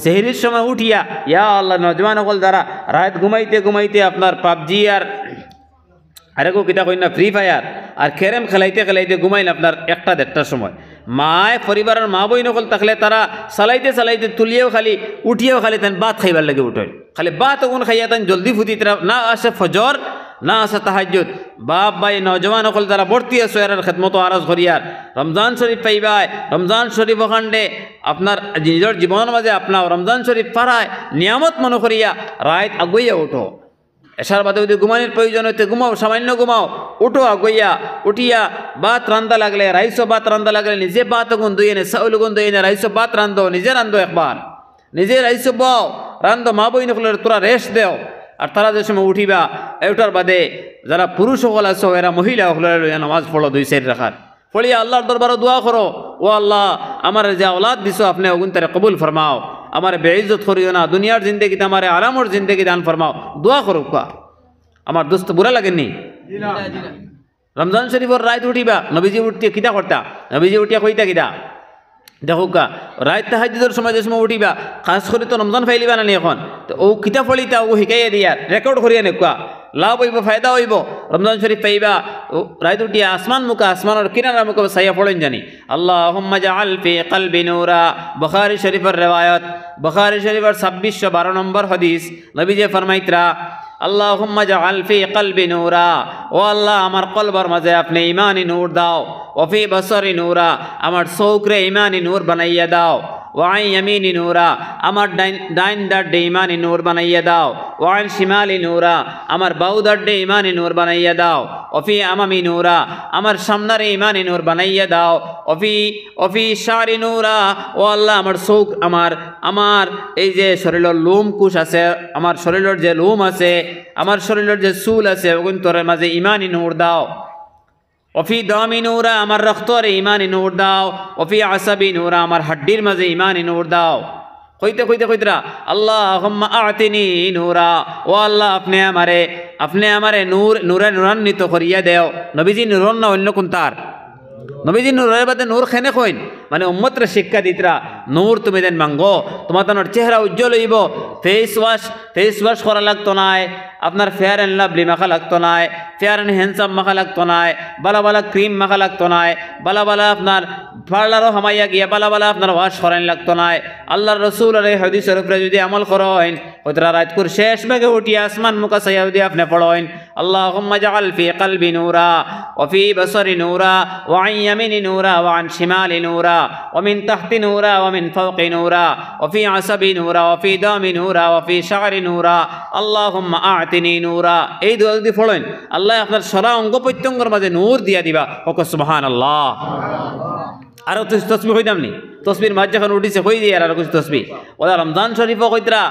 সেহরির সময় উঠিয়া ইয়া আল্লাহ নজওয়ান সকল যারা রাত ঘুমাইতে ঘুমাইতে আপনার পাবজি আরেকো কিতা কই না ফ্রি ফায়ার আর ক্যারেম খেলাইতে খেলাইতে ঘুমাইল আপনার 1টা-1:30টার সময় মায় পরিবারের মা বই নকল থাকলে তারা চালাইতে চালাইতে তুলিয়েও খালি উঠিয়েও খালি তেন বাত খাইবার লাগে উঠেন খালি বাত ওগুন খাইয়া তেন জলদি ফুটি না আসে ফজর না আসে তাহাজ্জুদ বাপ ভাই নজওয়ান সকল যারা ভর্তি আছে এর খেদমত আরজ করিয়ার রমজান শরীফ পাইবায় রমজান শরীফ ওখানে আপনার নিজের জীবনের মাঝে আপনার রমজান শরীফ পারায় নিয়ামত মনে করিয়া রাত আগুইয়া উঠো এসার বাদে যদি ঘুমানোর প্রয়োজন হইতে ঘুমাও সামান্য ঘুমাও উঠো আগুইয়া উঠিয়া ভাত রান্দা লাগলে রাইসো ভাত রান্দা লাগলে নিজে ভাত গুণ দুই এনে চাউল গুণ দুই এনে রাইসো ভাত রান্ধো নিজে রান্ধো একবার নিজে রাইসো বাও রান্ধো মা বই নকলের তোরা রেস্ট দেও আর তারা যে সময় উঠিবা এটার বাদে যারা পুরুষ সকল আছো এরা মহিলা সকলের নামাজ পড়ো 2 সাইড রাখার পড়িয়া আল্লাহর দরবারে দোয়া করো ও আল্লাহ আমার যে औलाद দিছো আপনি ওগুন তারে কবুল ফরমাও আমার বেইজ্জত করিও না দুনিয়ার জিন্দেগিতে আমার আরামর জিন্দেগি দান ফরমাও দোয়া করো কা আমার দোস্ত বুড়া লাগেনি রমজান শরীফর রাত উঠিবা নবীজি উঠতে কিতা করতা নবীজি উঠিয়া কইতা কিতা দেখো কা রাত তাহাজ্জুদের সময় যে সময় উঠিবা খাস করে তো রমজান ফাইলিবা না এখন তো ও কিতা ফলিতা ও হিকাইয়া দিয়া রেকর্ড করিয়া নেকুয়া লাভ হইব ফায়দা হইব রমজান শরীফ পাইবা রাত উঠিয়া আসমান মুখা আসমানের কিনারা মুখে সাইয়া পড়েন জানি আল্লাহুম্মা জাআল ফি কলবি নূরা বুখারী শরীফের রিওয়ায়াত বুখারী শরীফের 2612 নম্বর হাদিস নবীজি ফরমাইতরা আল্লাহুম্মা জাআল ফি কলবি নূরা ও আল্লাহ আমার কলবের মাঝে আপনি ঈমানি নূর দাও ও ফি বসরি নূরা আমার চোখরে ঈমানি নূর বানাইয়া দাও ওয়ান ইয়ামিনি নূরা আমার ডাইন দাড্ডে ঈমানি নূর বানাইয়া দাও ওয়ান শিমালি নূরা আমার বাউ দাড্ডে ঈমানি নূর বানাইয়া দাও ওফি আমামি নূরা আমার সামনারে ঈমানি নূর বানাইয়া দাও ওফি শারি নূরা ও আল্লাহ আমার চোখ আমার এই যে শরীরের লোম কুশ আছে আমার শরীরের যে লোম আছে আমার শরীরের যে চুল আছে ওগুন তোর মাঝে ঈমানি নূর দাও ওফি দামি নূরা আমার রক্তরে ঈমানি নূর দাও ওফি আসাবি নূরা আমার হাড্ডির মাঝে ঈমানি নূর দাও কইতে কইতরা আল্লাহুম্মা আতিনি নূরা ও আল্লাহ আপনি আমারে নূরে নূরান্বিত করিয়া দেও নবীজি নূরন না অন্য কোন তার নবীজি নূরের বাদে নূর খেনে কইন মানে উম্মতরে শিক্ষা দিতরা নূর তুমি দেন মাঙ্গো তোমার চেহারা উজ্জ্বল হইব ফেস ওয়াশ করা লাগতো নাই আপনার ফেয়ার অ্যান্ড লাভলি মাখা লাগতো নাই ফেয়ার অ্যান্ড হ্যান্ডসাম মাখা লাগতো নাই বালা বালা ক্রিম মাখা লাগতো নাই বালা বালা আপনার পার্লারও হামাইয়া গিয়া বালা বালা আপনার ওয়াশ করাইন লাগতো নাই আল্লাহর রসুল আর এই হাদিসের উপরে যদি আমল করেন হয়তরা রাত করে শেষ ভাগে উঠিয়া আসমান মুখা সাইয়া যদি আপনি পড়েন আল্লাহুম্মা জাআল ফি কলবি নূরা ওয়া ফি বসরি নূরা ওয়া আন ইয়ামিনি নূরা ওয়া আন শিমালি নূরা ওয়া মিন তাহতি নূরা ওয়া মিন ফাওকি নূরা ওয়া ফি আসাবি নূরা ওয়া ফি দামি নূরা ওয়া ফি শা'রি নূরা আল্লাহুম্মা আ'তিনি নূরা এই দোয়া যদি পড়েন আল্লাহ আপনার সারা অঙ্গ প্রত্যঙ্গের মাঝে নূর দিয়া দিবা ওকে সুবহানাল্লাহ আরো তসবিহ হইতাম নি তসবির মাঝ যখন উঠিছে হই দিয়ে আর কিছু তসবিহ ওরা রমজান শরীফ কইতরা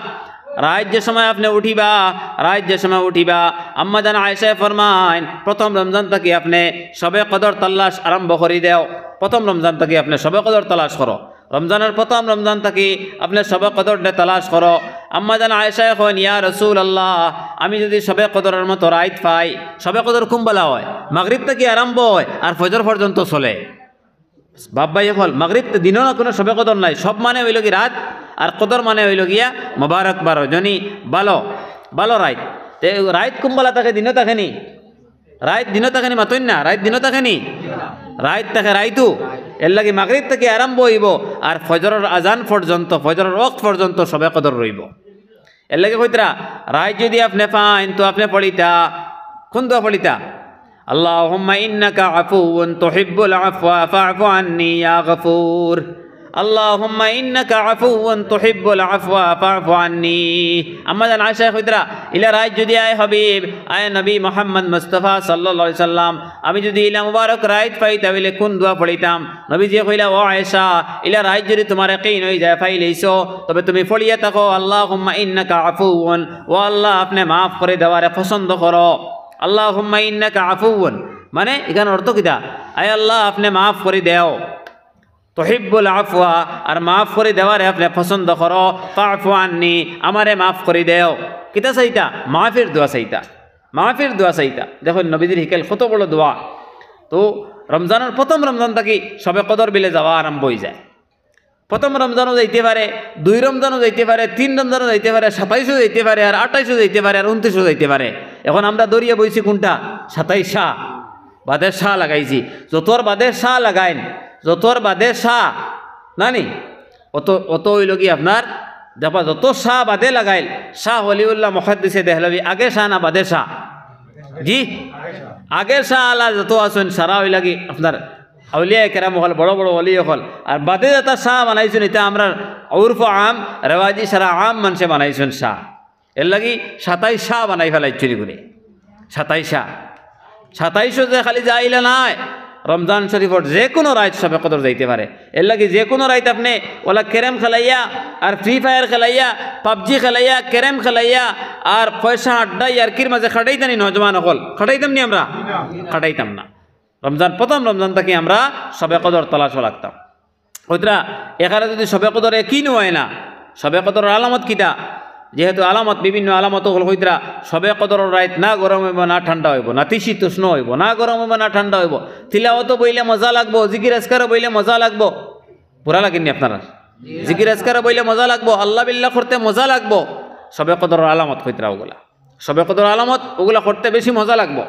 রাত যে সময় আপনি উঠিবা আম্মা জান আয়েশা ফরমাইন প্রথম রমজান থেকে আপনি সবে কদর তালাশ আরম্ভ করি দেও প্রথম রমজান থেকে আপনি সবে কদর তালাশ করো রমজানের প্রথম রমজান থেকে আপনি সবে কদর তালাশ করো আম্মা জান আয়েশা কইন ইয়া রাসূলুল্লাহ আমি যদি সবে কদরের মতো রাত পাই সবে কদর কুম্বলা হয় মাগরিব থেকে আরম্ভ হয় আর ফজর পর্যন্ত চলে বাব্বাই হল মাগরিব দিনও না কোনো সবে কদর নাই সব মানে হইল কি রাত আর কদর মানে হইল গিয়া মোবারক বারো জনি ভালো রাত রাত কুম্বলা থাকে দিনও থাকেনি রাত দিনও থাকেনি মাতইন না রাত দিনও থাকেনি রাত থাকে রাইতু এর লাগে মাগরিব থেকে আরম্ভ হইব আর ফজরের আজান পর্যন্ত ফজরের ওয়াক্ত পর্যন্ত সবে কদর রইব এর লাগে কইতরা রাত যদি আপনি পাইন তো আপনি পড়িতা কোন দোয়া পড়িতা আল্লাহুম্মা ইন্নাকা আফুউন তুহিব্বুল আফওয়া ফা'ফু আন্নী ইয়া গফুর আল্লাহুম্মা ইন্নাকা আফুউন তুহিব্বুল আফওয়া ফা'ফু আন্নী আম্মা জান আয়েশা কইতরা ইলা রাত যদি আয় হাবিব আয় নবী মুহাম্মদ মুস্তাফা সাল্লাল্লাহু আলাইহি সাল্লাম আমি যদি ইলা মুবারক রাত পাই তাহলে কোন দোয়া পড়িতাম নবীজি কইলা ও আয়েশা ইলা রাত যদি তোমার ইয়াকিন হই যায় পাইলেইছো তবে তুমি পড়িয়া থাকো আল্লাহুম্মা ইন্নাকা আফুউন ও আল্লাহ আপনি maaf করে দেওয়ারে পছন্দ করো আল্লাহুম্মা ইন্নাকা আফুউন মানে এখানে অর্থ কিটা আয় আল্লাহ আপনি maaf করে দাও তুহিব্বুল আফওয়া আর maaf করে দেওয়ারে আপনি পছন্দ করো ফা'ফু আন্নী আমারে maaf করে দাও কিটা চাইতা মাফির দোয়া চাইতা দেখুন নবীজির হিকেল কত বড় দোয়া তো রমজানের প্রথম রমজান থেকে সবে কদর বিলে যাওয়া আরম্ভ হয়ে যায় প্রথম রমজানও যাইতে পারে, 2 রমজানও যাইতে পারে, 3 রমজানও যাইতে পারে, 27ও যাইতে পারে, আর 28ও যাইতে পারে, আর 29ও যাইতে পারে। এখন আমরা দরিয়া বইছি কোনটা? 27 শাহ বাদের শাহ লাগাইছি। যতর বাদের শাহ লাগাইন, যতর বাদের শাহ নানি অত হইল কি আপনার দেখবা যত শাহ বাদে লাগাইল। শাহ ওলিউল্লাহ মুহাদ্দিসে দেহলভি আগে শাহ না বাদে শাহ? জি আগের শাহ আলা যত আছেন সারা হইল কি আপনার আউলিয়া কেরাম হল, বড় বড় অলি হল। আর বাদে যেটা শাহ বানাইছেন এটা আমরা উর্ফ আম রেওয়াজি সারা আম মানুষে বানাইছেন শাহ। এর লাগি 27 শাহ বানাই ফেলাই চুরি করে। 27 শাহ 27ও যে খালি যাইলে নাই, রমজান শরীফর যে কোনো রাইত সবে কদর যাইতে পারে। এর লাগি যে কোনো রাইত আপনি ওলা ক্যারেম খেলাইয়া আর ফ্রি ফায়ার খেলাইয়া পাবজি খেলাইয়া ক্যারেম খেলাইয়া আর পয়সা আড্ডাই আর কির মাঝে খাটাইতানি নজওয়ান অকল খাটাইতাম নি আমরা? খাটাইতাম না। রমজান প্রথম রমজান থেকে আমরা সবে কদর তালাশ লাগতাম। ওইটা এখানে যদি সবে কদর একই নয় না, সবে কদরের আলামত কিটা? যেহেতু আলামত বিভিন্ন আলামত হল হইতরা সবে কদরের রাইত না গরম হইব না ঠান্ডা হইব, না তিশীতোষ্ণ হইব, না গরম হইব না ঠান্ডা হইব। তিলাওয়াতও বইলে মজা লাগবো, জিকির আজকারও বইলে মজা লাগবো। পুরা লাগেননি আপনারা? জিকির আজকারও বইলে মজা লাগবো, আল্লাহ বিল্লাহ করতে মজা লাগবো। সবে কদরের আলামত হইতরা ওগুলা, সবে কদরের আলামত ওগুলা করতে বেশি মজা লাগবো।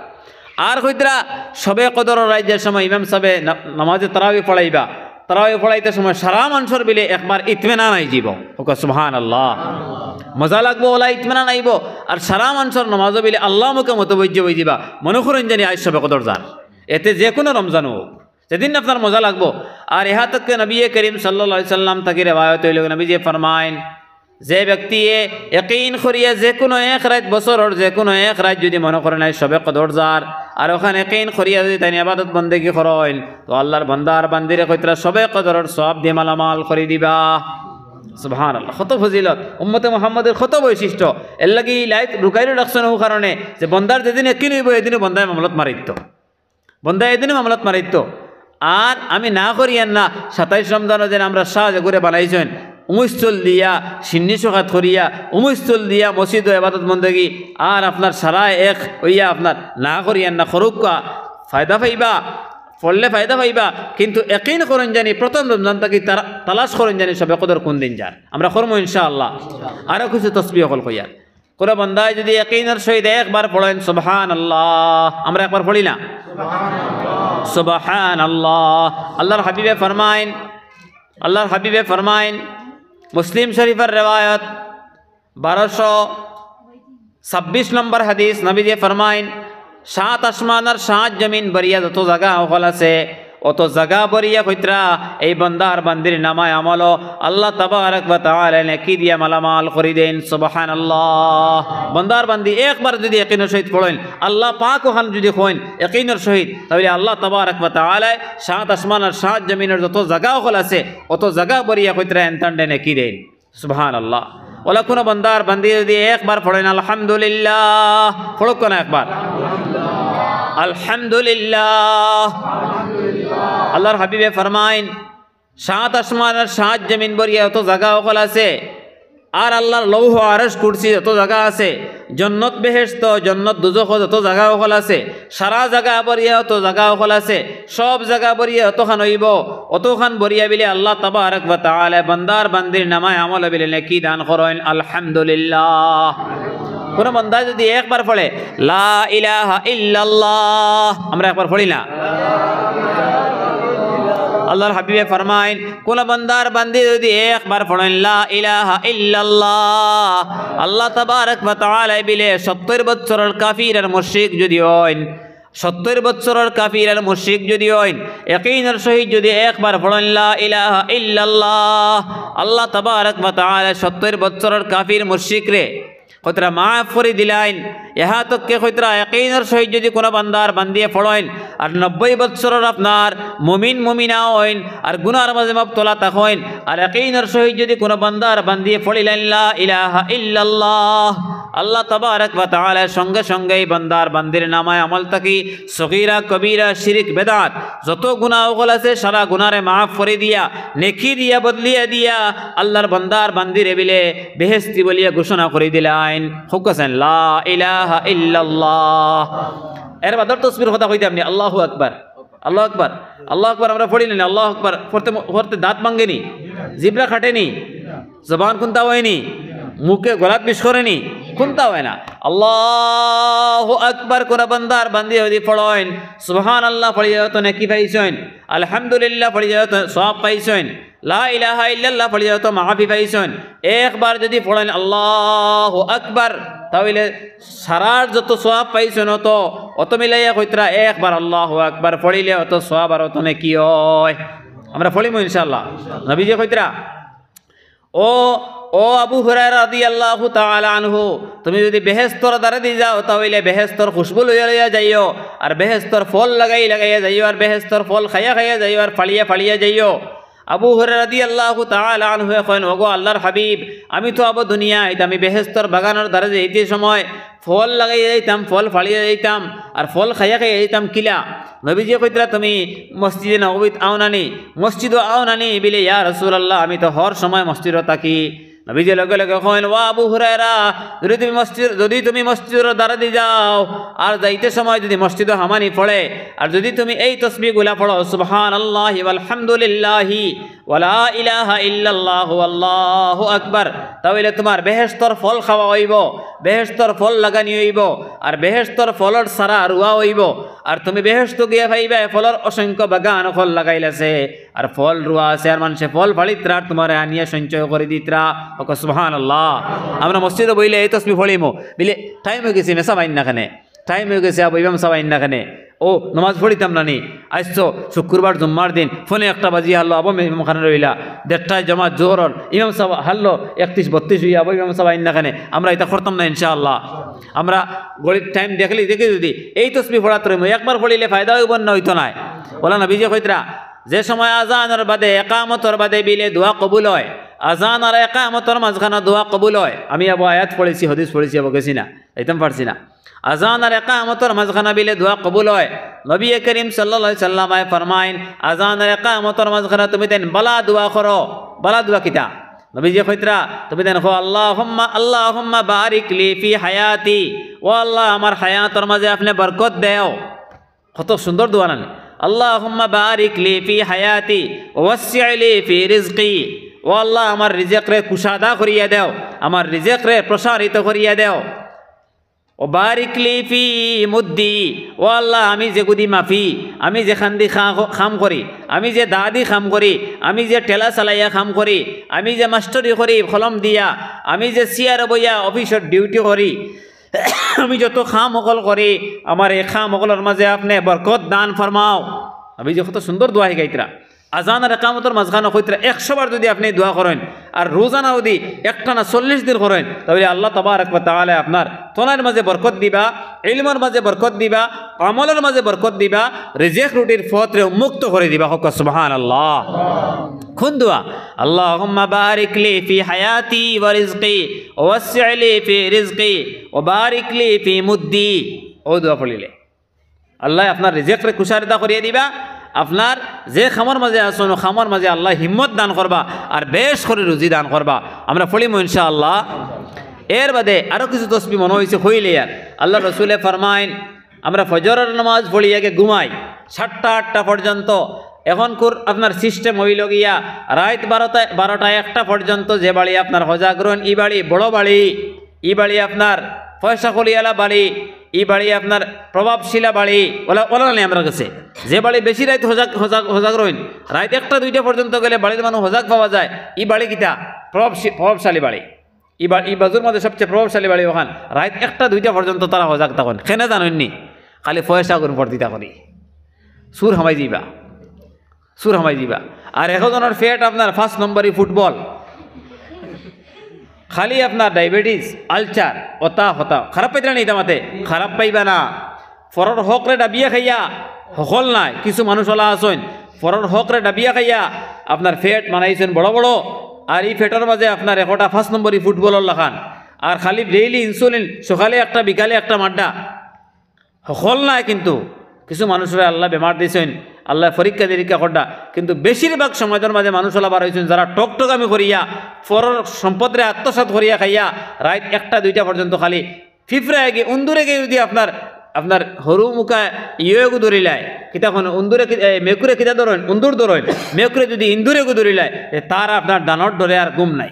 আর হইতরা সবে কদরের রাইতের সময় ইমাম সাহেবে নামাজে তারাবি পড়াইবা, তারাবি পড়াইতে সময় সারা মানুষের বিলে একবার ইতমিনান আইজিব। ওকে সুবহানাল্লাহ, মজা লাগবো ওলা ইতমিনান আইব। আর সারা মানুষের নামাজও বিলে আল্লাহ মুখে মতবৈজ্য হয়ে যাবা, মনে করেন জানি আজ সবে কদর যান। এতে যে কোনো রমজান হোক সেদিন আপনার মজা লাগবো। আর ইহা তক নবী করিম সাল্লাল্লাহু আলাইহি সাল্লাম তাকে রেওয়ায়ত হইল, নবী যে ফরমাইন যে ব্যক্তি ইয়াকিন করিয়া যে কোনো এক রাত বছরের যে কোনো এক রাত যদি মনে করেন আজ সবে কদর যার, আর ওখানে ইয়াকিন করিয়া যদি তাই ইবাদত বন্দেগী করেন, তো আল্লাহর বান্দার বান্দিরে কইতরা সবে কদরের সওয়াব দিয়ে মালামাল করে দিবা। সুবহানাল্লাহ, কত ফজিলত, উম্মতে মুহাম্মদের কত বৈশিষ্ট্য। এর লাগি লাইট রুকাইলে রাখছেন ও কারণে যে বন্দার যেদিন একই হইব এদিনও বন্দায় মামলত মারিত, বন্দায় এদিনও মামলত মারিত। আর আমি না করিয়ান না 27 রমজানও যেন আমরা সাহায্য করে বানাইছেন উমুস্তল দিয়া সিন্নি সখাত করিয়া উমুস্তল দিয়া মসজিদ ও ইবাদত বন্দেগী আর আপনার সারা এক হইয়া আপনার না করিয়ান না খরুকা ফায়দা পাইবা, পড়লে ফায়দা পাইবা। কিন্তু ইয়াকিন করেন জানি প্রথম রমজান থেকে তালাশ করেন জানি সবে কদর কোন দিন যান। আমরা করবো ইনশাআল্লাহ। আরও কিছু তসবিহ হল কইয়ার কোনো বন্দায় যদি ইয়াকিনের সহিত একবার পড়েন সুবহানাল্লাহ, আমরা একবার পড়ি না সুবহানাল্লাহ। আল্লাহর হাবিবে ফরমাইন, আল্লাহর হাবিবে ফরমাইন মুসলিম শরীফের রেওয়ায়ত 1226 নম্বর হাদিস, নবীজি ফরমাইন 7 আসমান আর 7 জমিন বরিয়া যত জায়গা হল আছে অত জায়গা বরিয়া কইতরা এই বান্দার বান্দির নামায় আমল আল্লাহ তাবারক ওয়া তাআলা নেকি দিয়া মালামাল করে দেন। সুবহানাল্লাহ। বান্দার বান্দি একবার যদি ইয়াকিনের সহিত পড়েন, আল্লাহ পাক ওখান যদি কইন ইয়াকিনের সহিত, তাহলে আল্লাহ তাবারক ওয়া তাআলা 7 আসমান আর 7 জমিনের যত জায়গা হল আছে অত জায়গা বরিয়া কইতরা এনতান্ডে নেকি দেন। সুবহানাল্লাহ। ওলা কোনো বান্দার বান্দি যদি একবার পড়েন আলহামদুলিল্লাহ, পড়ুক না একবার আলহামদুলিল্লাহ। আল্লাহর হাবিবে ফরমাইন 7 আসমান আর 7 জমিন বরিয়া অত জায়গা ওখাল আছে, আর আল্লাহর লৌহ আরশ কুরসি যত জায়গা আছে, জন্নত বেহেশত জন্নত দুজখ যত জায়গা ওখাল আছে, সারা জায়গা বরিয়া অত জায়গা ওখাল আছে, সব জায়গা বরিয়া অতখান হইব। অতখান বরিয়া বিলে আল্লাহ তাবারক ওয়া তাআলা বান্দার বান্দির নামায় আমল বিলে নেকি দান করেন। আলহামদুলিল্লাহ। কোন বান্দা যদি একবার পড়ে লা ইলাহা ইল্লাল্লাহ, আমরা একবার পড়ি না আল্লাহর হাবিবে ফরমাইন কোন বান্দার বান্দি যদি একবার পড়েন লা ইলাহা ইল্লাল্লাহ, আল্লাহ তাবারক ওয়া তাআলা বিলে 70 বছরের কাফির আর মুশরিক যদি হইন, 70 বছরের কাফির আর মুশরিক যদি হইন, ইয়াকিনের সহিত যদি একবার পড়েন লা ইলাহা ইল্লাল্লাহ, আল্লাহ তাবারক ওয়া তাআলা 70 বছরের কাফির মুশরিক রে কতরা মাফ করে দিলাইন। ইহা তককে কতরা ইয়াকিনের সহিত যদি কোনো বান্দার বান্দিয়ে পড়েন আর 90 বছরের আপনার মুমিন মুমিনা হইন আর গুনার মাঝে মুবতলা থাকেন, আর ইয়াকিনের সহিত যদি কোনো বান্দার বান্দিয়ে পড়িলেন লা ইলাহা ইল্লাল্লাহ, আল্লাহ তাবারক ওয়া তাআলা সঙ্গে সঙ্গে বান্দার বান্দির নামায় আমল থাকি সগীরা কবিরা শিরক বেদাত যত গুনাহ ওগুলো আছে সারা গুনারে মাফ করে দিয়া নেকি দিয়া বদলিয়া দিয়া আল্লাহর বান্দার বান্দিরে বিলে বেহেশতি বলিয়া ঘোষণা করে দিলেন। হুকাছেন লা ইলাহা ইল্লাল্লাহ। এর বাদর তসবির কথা কইতে আপনি আল্লাহু আকবার আল্লাহ আকবার, আল্লাহ আকবার আমরা পড়ি না, আল্লাহ আকবার পড়তে পড়তে দাঁত ভাঙ্গেনি, জিবরা খাটেনি, জবান খুনতা হয়নি, মুখে গলাত বিষ করেনি, খুনতা হয় না। আল্লাহু আকবার কোন বান্দার বান্দি যদি পড়েন, সুবহানাল্লাহ পড়িয়া তো নেকি পাইছেন, আলহামদুলিল্লাহ পড়িয়া তো সওয়াব পাইছেন, লা ইলাহা ইল্লাল্লাহ পড়িয়া তো মাফি পাইছেন। একবার যদি পড়েন আল্লাহু আকবার, তাহলে সারার যত সওয়াব পাইছেন অত মিলাইয়া কইতরা একবার আল্লাহু আকবার পড়িলে অত সওয়াব আর অত নেকি হয়। আমরা পড়িমু ইনশাআল্লাহ। নবীজি কইতরা ও আবু হুরায়রা রাদিয়াল্লাহু তাআলা আনহু, তুমি যদি বেহেশতর দ্বারে দিয়ে যাও তাহলে বেহেশতর খুশবু লইয়া যাইও, আর বেহেশতর ফল লাগাইয়া যাইও, আর বেহেশতর ফল খাইয়া যাইও, আর ফালিয়া যাইও। আবু হুরায়রা রাদিয়াল্লাহু তাআলা আনহু কইন, ওগো আল্লাহর হাবিব, আমি তো আবু দুনিয়ায়, আমি বেহেশতর বাগানের দ্বারে যাইতে সময় ফল লাগাইয়া যাইতাম, ফল ফালিয়া যাইতাম, আর ফল খাইয়া যাইতাম কিলা। নবীজি কইতরা তুমি মসজিদে নববীত আওনানি, মসজিদও আওনানি বিলে, ইয়া রাসূলুল্লাহ আমি তো হর সময় মসজিদে থাকি। নবীজি লগে লগে কইন, ওয়া আবু হুরায়রা, যদি তুমি মসজিদের দ্বারা দিয়ে যাও আর যাইতে সময় যদি মসজিদে হামানি পড়ে, আর যদি তুমি এই তাসবিহগুলা পড়ো, সুবহানাল্লাহি ওয়াল হামদুলিল্লাহি ওয়ালা ইলাহা ইল্লাল্লাহু আল্লাহু আকবার, তাহলে তোমার বেহেশতর ফল খাওয়া হইব, বেহেশতর ফল লাগানি হইব, আর বেহেশতর ফলর সারা রুয়া হইব, আর তুমি বেহেশত গিয়া পাইবে ফলর অসংখ্য বাগান ফল লাগাইলাছে, আর ফল রুয়া আছে, আর মানুষে ফল ফালিত্রা তোমার আনিয়া সঞ্চয় করে দিত্রা। ওকে সুবহানাল্লাহ। আমরা মসজিদে বইলে এই তসবিহ পড়িমু বিলে, টাইম হয়ে গেছে মেসা বাইন না খানে, টাইম হয়ে গেছে আবু ইমাম সাবাইন না খানে, ও নমাজ পড়িতাম না নি, আসছো শুক্রবার জুম্মার দিন ফোনে 1টা বাজিয়ে হারলো, আবু ইমাম খানে রইলা 1:30 জমাত জোহরর, ইমাম সাহেব হারলো 31-32 হইয়া, আবু ইমাম সাবাইন না খানে, আমরা এটা করতাম না ইনশাআল্লাহ। আমরা গড়ির টাইম দেখি যদি এই তসবিহ পড়াত রইমু, একবার পড়িলে ফায়দা হইব না হইতো নাই। বলা নবীজি কইতরা, যে সময় আজানের বাদে একামতর বাদে বিলে দোয়া কবুল হয়, আজান আর একামতর মাঝখানে দোয়া কবুল হয়। আমি আবু আয়াত পড়েছি, হাদিস পড়েছি, আবু গেছি না, এইতাম পারছি না। আজান আর একামতর মাঝখানে বিলে দোয়া কবুল হয়। নবী করিম সাল্লাল্লাহু আলাইহি সাল্লাম ফরমাইন, আজান আর একামতর মাঝখানে তুমি দেন বালা দোয়া করো। বালা দোয়া কিতা? নবীজি কইতরা তুমি দেন কো, আল্লাহুম্মা বারিক লি ফি হায়াতি, ও আল্লাহ আমার হায়াতর মাঝে আপনি বরকত দেও। কত সুন্দর দোয়া না? আল্লাহুম্মা বারিক লি ফি হায়াতি ওয়াসসি' লি ফি রিজকি, ও আল্লাহ আমার রিজিক রে কুশাদা করিয়া দেও, আমার রিজিক রে প্রসারিত করিয়া দেও। ও বারিক লি ফি মুদ্দি, ও আল্লাহ আমি যে গুদি মাফি, আমি যে খান্দি খাম করি, আমি যে দাদি খাম করি, আমি যে টেলা চালাইয়া খাম করি, আমি যে মাস্টারি করি কলম দিয়া, আমি যে চেয়ার বইয়া অফিসত ডিউটি করি, আমি যত খাম অকল করি, আমার এই খাম অকলের মাঝে আপনি বরকত দান ফরমাও। আমি যে কত সুন্দর দোয়া গাইতরা। আজান আর একামতর মাঝখানে কইতরা 100 বার যদি আপনি দোয়া করেন, আর রোজানা যদি একটানা 40 দিন করেন, তাহলে আল্লাহ তাবারক ওয়া তাআলা আপনার তোনার মাঝে বরকত দিবা, ইলমের মাঝে বরকত দিবা, আমলের মাঝে বরকত দিবা, রিজিক রুটির পথে মুক্ত করে দিবা। হোক সুবহানাল্লাহ। কোন দোয়া? আল্লাহুম্মা বারিক লি ফি হায়াতি ওয়া রিজকি ওয়াসসি' লি ফি রিজকি ওয়া বারিক লি ফি মুদ্দি। ও দোয়া পড়িলে আল্লাহ আপনার রিজিক রে কুশারিতা করিয়ে দিবা, আপনার যে খামর মাঝে আসুন খামর মাঝে আল্লাহ হিম্মত দান করবা, আর বেশ করে রুজি দান করবা। আমরা পড়িমু ইনশাআল্লাহ। এর বাদে আরও কিছু তসবিহ মনে হয়েছে হইলে, আর আল্লাহ রসুলে ফরমাইন, আমরা ফজরের নামাজ পড়িয়াকে ঘুমাই 7টা-8টা পর্যন্ত। এখন আপনার সিস্টেম হইল গিয়া রাত 12টা-1টা পর্যন্ত যে বাড়ি আপনার হজাগ্রহণ, ই বাড়ি বড় বাড়ি, ই বাড়ি আপনার পয়সা কলিয়ালা বাড়ি, ই বাড়ি আপনার প্রভাবশীলা বাড়ি, ওলা নেই আমার কাছে। যে বাড়ি বেশি রাত হজাগ রইন, রাত 1টা-2টা পর্যন্ত গেলে বাড়ির মানুষ হজাগ পাওয়া যায়, ই বাড়ি কিতা প্রভাবশালী বাড়ি, ই বাজুর মধ্যে সবচেয়ে প্রভাবশালী বাড়ি। ওখান রাত 1টা-2টা পর্যন্ত তারা হজাগ তখন কেনে জানেননি, খালি পয়সা করে পড়তিতা করি, সুর হামাই দিবা। আর একজনের ফেট আপনার 1 নম্বরই ফুটবল, খালি আপনার ডায়াবেটিস, আলচার, ওতা হতা। খারাপ পাইতে না ইতামাতে, খারাপ পাইবা না। ফরর হকরে ডাবিয়া খাইয়া হল নাই, কিছু মানুষ ওলা আসেন ফরর হকরে ডাবিয়া খাইয়া আপনার ফেট মানাইছেন বড় বড়, আর এই ফেটের মাঝে আপনার 1 নম্বরই ফুটবলের লাখান, আর খালি ডেইলি ইনসুলিন, সকালে একটা বিকালে একটা মাড্ডা হল নাই। কিন্তু কিছু মানুষরা আল্লাহ বেমার দিয়েছেন, আল্লাহ পরীক্ষা নিরীক্ষা করডা, কিন্তু বেশিরভাগ সমাজের মাঝে মানুষ বার হয়েছেন যারা টকটকামি করিয়া ফরর সম্পদরে আত্মসাৎ করিয়া খাইয়া রাত 1টা-2টা পর্যন্ত খালি ফিফরা গিয়ে উন্দুরে গিয়ে যদি আপনার আপনার হরু মুখা ইয়েগু ধরিলায় কিতাখন উন্দুরে মেকুরে কিতা ধরেন উন্দুর ধরেন মেকুরে যদি ইন্দুরে গু ধরিলায় তার আপনার ডানর ধরে আর ঘুম নাই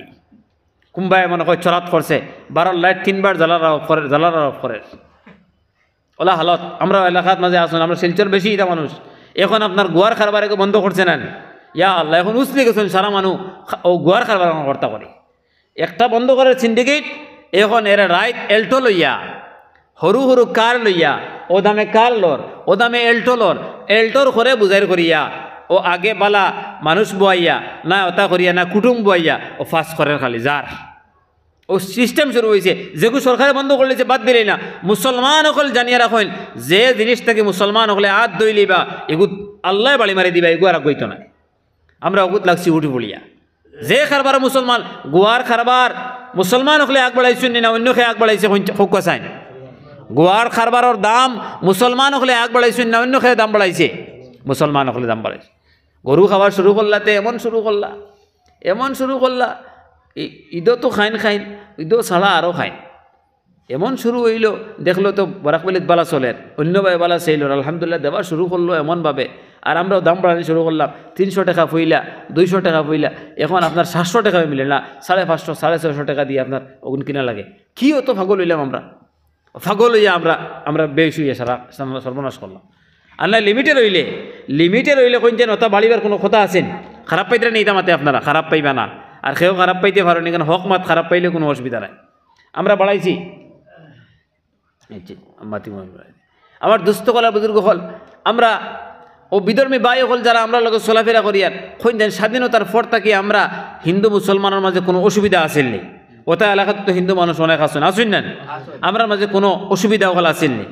কুম্বায় মনে হয় চরাত করছে 12 লাইট 3 বার জ্বালার অফ করে ওলা হালত আমরা এলাকার মাঝে আসুন আমরা শিলচর বেশি এটা মানুষ এখন আপনার গোয়ার খারবার বন্ধ করছে না ইয়া আল্লাহ এখন উসলে গেছেন সারা মানুষ ও গোয়ার খারবার কর্তা করে একটা বন্ধ করার সিন্ডিকেট এখন এরা রাইট এল্টো লইয়া সরু সরু কার লইয়া ও দামে কার লর ও দামে এল্টোর করে বুঝাই করিয়া ও আগে বালা মানুষ বয়াইয়া না ওটা করিয়া না কুটুম বয়াইয়া ও ফাঁস করেন খালি যার ও সিস্টেম শুরু হয়েছে যেগুলো সরকারে বন্ধ করলেছে বাদ দিলেই না মুসলমান হল জানিয়ে রাখেন যে জিনিসটাকে মুসলমান হলে হাত দইলিবা এগু আল্লাহ বাড়ি মারি দিবা এগু আর গইত না আমরা অগুত লাগছি উঠি বলিয়া যে খারবার মুসলমান গোয়ার খারবার মুসলমান হলে আগ বাড়াইছেন না অন্য খেয়ে আগ বাড়াইছে হোক চাই গোয়ার খারবারের দাম মুসলমান হলে আগ বাড়াইছেন না অন্য খেয়ে দাম বাড়াইছে মুসলমান হলে দাম বাড়াইছে গরু খাবার শুরু করলাতে এমন শুরু করলা ঈদও তো খাইন ঈদও ছাড়া আরও খাইন এমন শুরু হইল দেখলো তো বরাকবলিত বালা চলের অন্য ভাই বালা চাইল আলহামদুলিল্লাহ দেওয়া শুরু করলো এমনভাবে আর আমরাও দাম বাড়ানি শুরু করলাম 300 টাকা পইলা 200 টাকা পইলা এখন আপনার 700 টাকা মিলে না 550 650 টাকা দিয়ে আপনার ওগুন কিনা লাগে কি অত ফাগল হইলাম আমরা ফাগল হইয়া আমরা বেশ হইয়া সারা সর্বনাশ করলাম আর না লিমিটে রইলে কোন যেন ওটা বাড়িবার কোনো কথা আছেন খারাপ পাইতে নেই তামাতে আপনারা খারাপ পাইবা না আর সেও খারাপ পাইতে পারেন কারণ হক মাত খারাপ পাইলে কোনো অসুবিধা নাই আমরা বাড়াইছি আমার দুস্থ কলার বুজুর্গ হল আমরা ও বিধর্মী বাই হল যারা আমরা লোক চলাফেরা করি আর কোন যেন স্বাধীনতার পর থাকি আমরা হিন্দু মুসলমানের মাঝে কোনো অসুবিধা আসেননি ওটা এলাকাতে তো হিন্দু মানুষ অনেক আসুন না আমরা মাঝে কোনো অসুবিধা হল আসেননি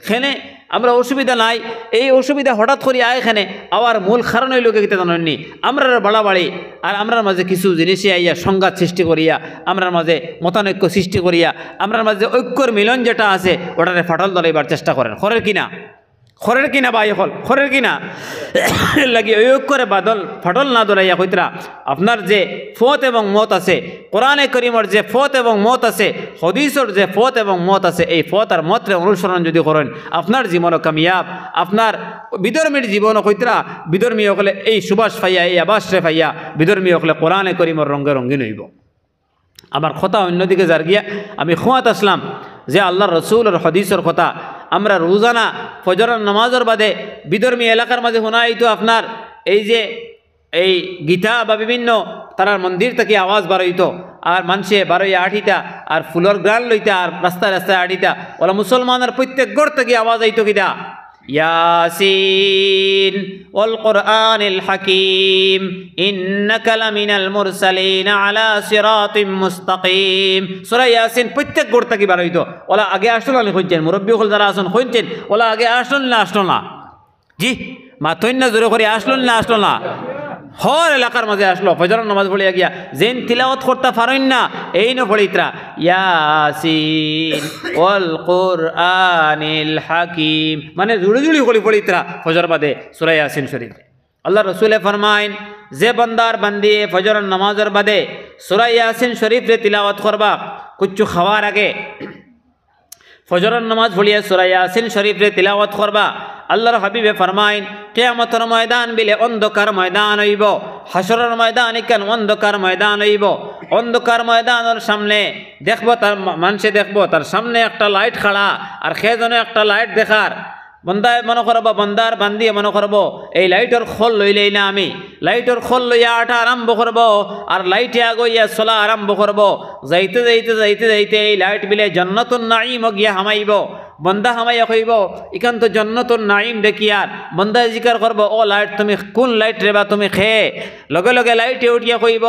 এখানে আমরা অসুবিধা নাই এই অসুবিধা হঠাৎ করে এখানে আবার মূল কারণ হইল কিতা জানেননি আমরা বাড়াবাড়ি আর আমরার মাঝে কিছু জিনিসে আইয়া সংঘাত সৃষ্টি করিয়া আমরার মাঝে মতানৈক্য সৃষ্টি করিয়া আমরার মাঝে ঐক্যর মিলন যেটা আছে ওটারে ফাটল ধরাইবার চেষ্টা করেন খরের কিনা বাই হল খরের কিনা লাগি ওই ঐক্যরে ফাটল না ধরাইয়া কইতরা আপনার যে ফত এবং মত আছে কোরআনে করিমর যে ফত এবং মত আছে হদিসর যে ফত এবং মত আছে এই ফত আর মতরে অনুসরণ যদি করেন আপনার জীবনও কামিয়াব আপনার বিধর্মীর জীবনও কইতরা বিধর্মী হলে এই সুবাস ফাইয়া এই আবাসরে ফাইয়া বিধর্মী হলে কোরআনে করিমর রঙে রঙিন হইব আমার কথা অন্যদিকে যার গিয়া আমি খোয়াত আসলাম যে আল্লাহ রসুলের হদিসের কথা আমরা রোজানা ফজরের নামাজের বাদে বিধর্মী এলাকার মাঝে শোনাইতো আপনার এই যে এই গীতা বা বিভিন্ন তারার মন্দির থেকে আওয়াজ বারইতো আর মানুষে বারোইয়া আঠিতা আর ফুলর গ্রান লইতা আর রাস্তায় আঠিতা ওলা মুসলমানের প্রত্যেক গড় থেকে আওয়াজ আইতো কিতা ইয়াসিন ওয়াল কুরআনিল হাকীম ইন্নাকা লামিনাল মুরসালিন আলা সিরাতিম মুস্তাকিম সূরা ইয়াসিন প্রত্যেক গড় থেকে বার হইতো ওলা আগে আসলো না হইছেন মুরব্বী হল যারা আছেন হইছেন ওলা আগে আসলো না জি মাতইন না জোরে করে আসলো না হর এলাকার মাঝে আসলো ফজরের নামাজ পড়িয়া গিয়া যেন তিলাওয়াত করতে পারেন না এই না পড়িতরা ইয়াসিন ওয়াল কুরআনিল হাকীম মানে জুড়ি করে পড়িতরা ফজর বাদে সূরা ইয়াসিন শরীফ আল্লাহ রাসূলে ফরমাইন যে বান্দার বান্দি ফজরের নামাজের বাদে সূরা ইয়াসিন শরীফ রে তিলাওয়াত করবা কুচ্ছু খাওয়ার আগে ফজরের নামাজ পড়িয়া সূরা ইয়াসিন শরীফ রে তিলাওয়াত করবা আল্লাহর হাবিবে ফরমাইন কিয়ামতের ময়দান বিলে অন্ধকার ময়দান হইব হাসরের ময়দান ইকান অন্ধকার ময়দান হইব অন্ধকার ময়দানের সামনে দেখবো তার মানুষে দেখবো তার সামনে একটা লাইট খাড়া আর সেজনে একটা লাইট দেখার বন্দায় মনে করবো বন্দার বান্দিয়ে মনে করবো এই লাইটের খোল লইলেই না আমি লাইটের খোল লইয়া আটা আরম্ভ করবো আর লাইটে আগইয়া চলা আরম্ভ করবো যাইতে এই লাইট বিলে জান্নাতুন নাঈম গিয়া হামাইব বন্দা হামাইয়া কইব ইখান তো জান্নাতুন নাঈম দেখিয়ার বন্দা জিকার করব ও লাইট তুমি কোন লাইট রেবা তুমি খেয়ে লগে লগে লাইটে উঠিয়া কইব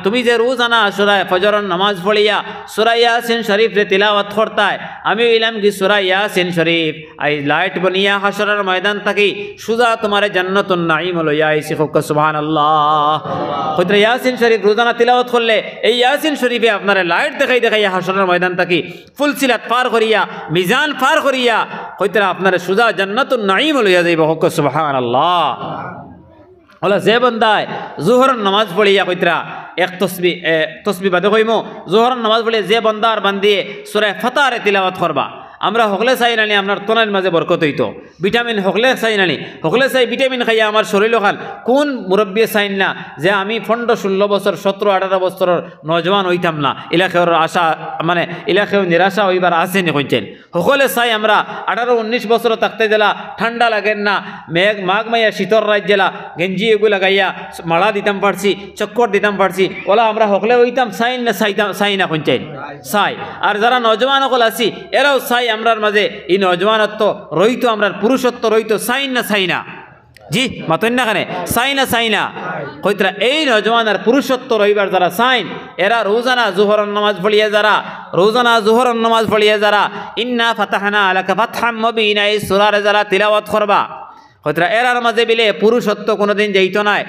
তুমি যে রোজানা সূরা ফজরের নামাজ পড়িয়া সূরা ইয়াসিন শরীফ রে তিলাওয়াত করতায় আমি ইলাম কি সূরা ইয়াসিন শরীফ আই লাইট বনিয়া হাসরের ময়দান থাকি সুজা তোমারে জান্নাতুন নাঈম লইয়া আইছি খুব সুবহানাল্লাহ কইতরা ইয়াসিন শরীফ রোজানা তিলাওয়াত করলে এই ইয়াসিন শরীফে আপনারে লাইট দেখাই হাসরের ময়দান থাকি ফুলসিলাত পার করিয়া মিজান পার করিয়া কইতরা আপনারে সুজা জান্নাতুন নাঈম লইয়া যাইব খুব সুবহানাল্লাহ ওলা যে বন্দায় জোহরের নামাজ পড়িয়া কইতরা এক তসবি বাদে কইমো জোহরের নামাজ পড়িয়া যে বন্দার বান্দিয়ে সূরা ফাতিহারে তিলাওয়াত করবা আমরা হকলে চাই নানি আপনার তনের মাঝে বরকত হইতো ভিটামিন হকলে চাই নানি হকলে চাই ভিটামিন খাইয়া আমার শরীর খান কোন মুরব্বী চাইন না যে আমি 15-16 বছর 17-18 বছরের নজওয়ান হইতাম না ইলাকের আশা মানে ইলাকেও নিরাশা হইবার আসেনি হইতেন সকলে চাই আমরা 18-19 বছর থাকতে গেলা ঠান্ডা লাগেন না মাঘ মাইয়া শীতর রাত জেলা গেঞ্জি এগুলা গাইয়া মালা দিতাম পারছি চক্কর দিতাম পারছি ওলা আমরা হকলে হইতাম চাইন না চাই না হইতেন চাই আর যারা নজওয়ান সকল আছি এরাও চাই আমরার মাঝে এই নজওয়ানত্ব রইতো আমরার পুরুষত্ব রইতো চাইন না চাই না জি মাতেন না কানে চাই না কইতরা এই নজওয়ান আর পুরুষত্ব রইবার যারা চাইন এরা রোজানা জোহরের নামাজ পড়িয়ে যারা ইন্না ফাতাহনা আলাকা ফাতহাম মুবিনা এই সূরার যারা তিলাওয়াত করবা হয়তো এরার মাঝে বিলে পুরুষত্ব কোনোদিন যাইতো নাই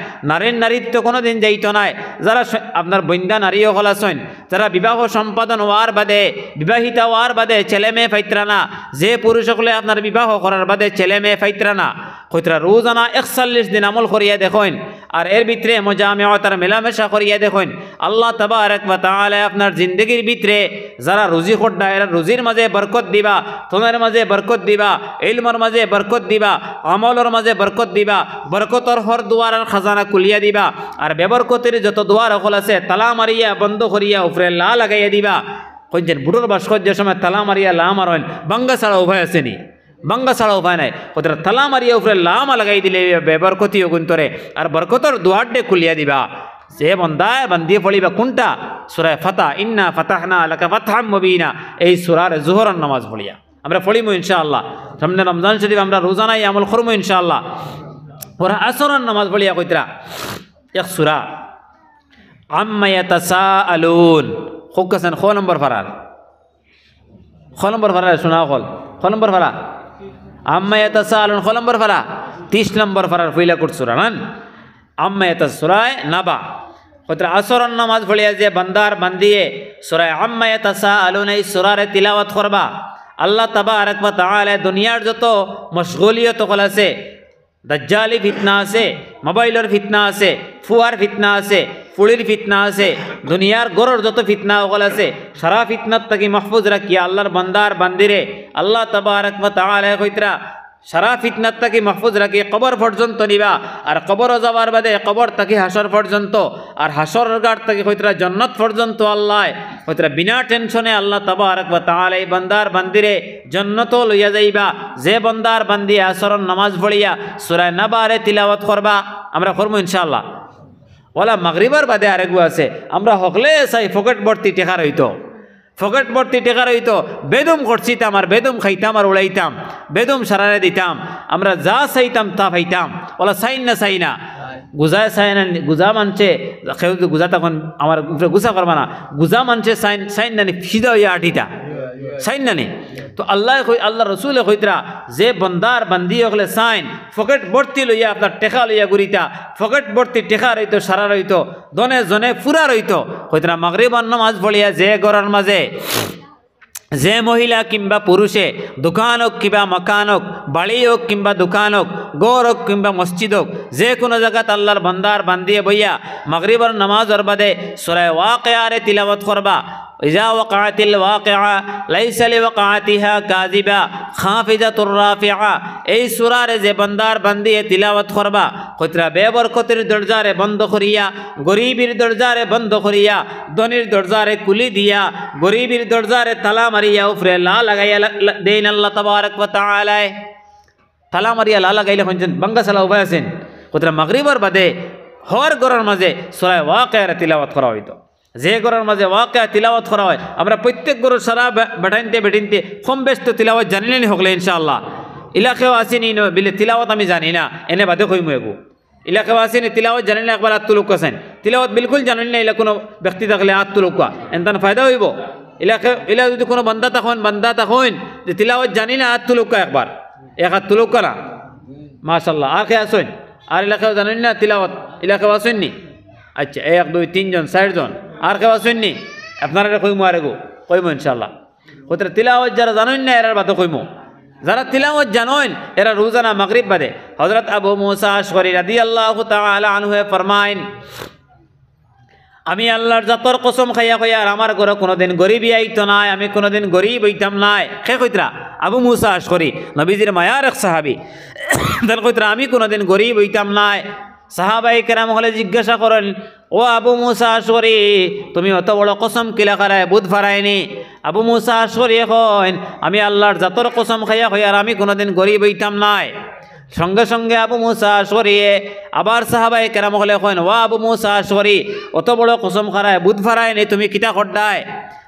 নারীত্ব কোনোদিন যাইতো নাই যারা আপনার বন্ধ্যা নারী হল আছেন যারা বিবাহ সম্পাদন হওয়ার বাদে বিবাহিতা হওয়ার বাদে ছেলে মেয়ে ফাইতরা না যে পুরুষ হলে আপনার বিবাহ করার বাদে ছেলে মেয়ে ফাইতরা না হয়তো রোজানা 41 দিন আমল করিয়া দেখেন আর এর ভিতরে মজামেতার মেলামেশা করিয়া দেখেন আল্লাহ তাবারক ওয়া তাআলা আপনার জিন্দগির ভিতরে যারা রুজি খোড্ডা এরা রুজির মাঝে বরকত দিবা তোনের মাঝে বরকত দিবা ইলমের মাঝে বরকত দিবা আমলের মাঝে বরকত দিবা বরকতর হর দুয়ারের খাজানা খুলিয়া দিবা আর বেবরকতের যত দুয়ার হল আছে তালা মারিয়া বন্ধ করিয়া উপরে লা লাগাইয়া দিবা কইছেন বুড়োর ভাস্কর্যের সময় তালা মারিয়া লা মারেন বাঙ্গা ছাড়া উভয় আসেনি বাঙ্গা ছাড়া উপায় নাই ওদের তালা মারিয়া উপরে লামা লাগাই দিলে বেবরকতি অগুন্তরে আর বরকতর দুয়ারডে খুলিয়া দিবা যে বন্দায় বান্দিয়ে পড়িবা কোনটা সূরা ফাতাহ ইন্না ফাতাহনা লাকা ফাতহাম মুবিনা এই সূরার জোহরের নামাজ পড়িয়া আমরা পড়িমু ইনশাআল্লাহ সামনে রমজান শরীফ আমরা রোজানাই আমল করবো ইনশাআল্লাহ ওরা আসরের নামাজ পড়িয়া কইতরা এক সূরা আম্মা ইয়াতাসাআলুন খুকাসান খ নম্বর ফারার শোনা খ নম্বর ফারা আম্মা ইয়াতাসাআলুন খ নম্বর ফারা 30 নম্বর ফারার ফইলা কোট সূরা নান আম্মা ইয়াতাসূরায় নাবা কইতরা আসরের নামাজ পড়িয়া যে বান্দার বান্দিয়ে সূরা আম্মা ইয়াতাসাআলুন এই সূরার তিলাওয়াত করবা আল্লাহ তাবারক ওয়া তাআলা দুনিয়ার যত মশগুলিয়ত কল আছে দাজ্জালি ফিতনা আছে মোবাইলের ফিতনা আছে ফুয়ার ফিতনা আছে ফুলির ফিতনা আছে দুনিয়ার গরর যত ফিতনা কল আছে সারা ফিতনাত থেকে মাহফুজ রাখিয়া আল্লাহর বান্দার বান্দিরে আল্লাহ তাবারক ওয়া তাআলা কইতরা সারা ফিতনাত থেকে মাহফুজ রাখি কবর পর্যন্ত নিবা আর কবর যাওয়ার বাদে কবর থেকে হাসর পর্যন্ত আর হাসর ঘাট থেকে কইতরা জান্নাত পর্যন্ত আল্লাহ কইতরা বিনা টেনশনে আল্লাহ তাবারক ওয়া তাআলা এই বান্দার বান্দিরে জান্নাত লইয়া যাইবা যে বান্দার বান্দি আসরের নামাজ পড়িয়া সূরা নাবারে তিলাওয়াত করবা আমরা করব ইনশাআল্লাহ ওলা মাগরিবার বাদে আরেকু আছে আমরা হকলে চাই ফকেট ভর্তি টেকা রইতো ফকেট ভর্তি টেকা রইতো বেদম খরচিতাম আর বেদম খাইতাম আর উড়াইতাম বেদম সারারে দিতাম আমরা যা চাইতাম তা পাইতাম ওলা চাই না গুজায় চাই না গুজা মানছে গুজা তখন আমার গুজা করবা না গুজা মানছে সাইন নানি সিধা হইয়া আঠিতা সাইন নানি তো আল্লাহ রসুলে কইতরা যে বন্দার বান্দি হলে সাইন ফকেট ভর্তি লইয়া আপনার টেকা লইয়া গুরিতা ফকেট ভর্তি টেকা রইতো সারা রইতো দনে জনে ফুরা রইতো কইতরা মাগরিবার নামাজ পড়িয়া যে গড়ার মাঝে যে মহিলা কিংবা পুরুষে দোকান হোক কিংবা মকান হোক বাড়ি হোক কিংবা দোকান হোক গড় হোক কিংবা মসজিদ হোক যে কোনো জায়গাত আল্লাহর বান্দার বান্দিয়ে বইয়া মাগরিবার নামাজের বাদে সূরা ওয়াকিয়ারে তিলাওয়াত করবা ইজা ওয়াকাতিল ওয়াকিআ লাইসা লিওয়াকাতিহা কাযিবা খাফিজাতুর রাফিআ এই সূরারে যে বান্দার বান্দিয়ে তিলাওয়াত করবা কইতরা বেবরকতের দরজারে বন্ধ করিয়া গরীবের দরজারে বন্ধ করিয়া ধনীর দরজারে কুলি দিয়া গরীবের দরজারে তালা মারিয়া উপরে লা লাগাইয়া দেন আল্লাহ তাবারক ওয়া তাআলা তালা মারিয়া লা লাগাইলে হনছেন বাঙ্গা সালা উভয় আছেন কইতরা মাগরিবার বাদে হর গরের মাঝে সূরা ওয়াকিয়ার তিলাওয়াত করা হইতো যে গরের মাঝে ওয়াকিয়া তিলাওয়াত করা হয় আমরা প্রত্যেক গরের সারা বেটাইনতে কম বেশ তো তিলাওয়াত জানিলেনি হকলে ইনশাআল্লাহ ইলাকাও আসেনি বিলে তিলাওয়াত আমি জানি না এনে বাদে কইমু এগু ইলাকাও আসেনি তিলাওয়াত জানিলে একবার আত্মলোক আছেন তিলাওয়াত বিলকুল জানিল না ইলা কোনো ব্যক্তি থাকলে আত্মলোক এনতান ফায়দা হইব ইলা যদি কোনো বান্দা তখন যে তিলাওয়াত জানি না আত্মলোক একবার এক আত্মলোক না মাশাআল্লাহ আর কে আসেন আর ইলাকাও জানেন না তিলাওয়াত ইলাকাও আসেননি আচ্ছা 1 2 3 জন 4 জন আর কেউ আসেননি আপনারা কইমু আর এগো কইমু ইনশাআল্লাহ কইতরা তিলাওয়াত যারা জানেন না এরার বাদে কইমু যারা তিলাওয়াত জানেন এরা রোজানা মাগরিব বাদে হযরত আবু মুসা আশআরী রাদিয়াল্লাহু তাআলা আনহু ফরমায়েন আমি আল্লাহর জাতর কসম খাইয়া কইয়া আর আমার ঘরে কোনোদিন গরিবই আইতো নাই আমি কোনোদিন গরিব হইতাম নাই কে কইতরা আবু মুসা আশকরি নবীজির মায়ার এক সাহাবি তার কইতরা আমি কোনোদিন গরিব হইতাম নাই। সাহাবাই কেরাম হলে জিজ্ঞাসা করেন, ও আবু মুসা আশকরি তুমি অত বড় কসম কিলা খারায় বুধ ফারায়নি? আবু মুসা আশকরি এখন আমি আল্লাহর জাতর কসম খাইয়া হইয়ার আমি কোনোদিন গরিব হইতাম নাই। সঙ্গে সঙ্গে আবু মুসা আশকরি আবার সাহাবাই কেরাম হলে কইন, ও আবু মুসা আশকরি অত বড় কসম খারায় বুধ ফারায়নি তুমি কিতা খড্ডায়?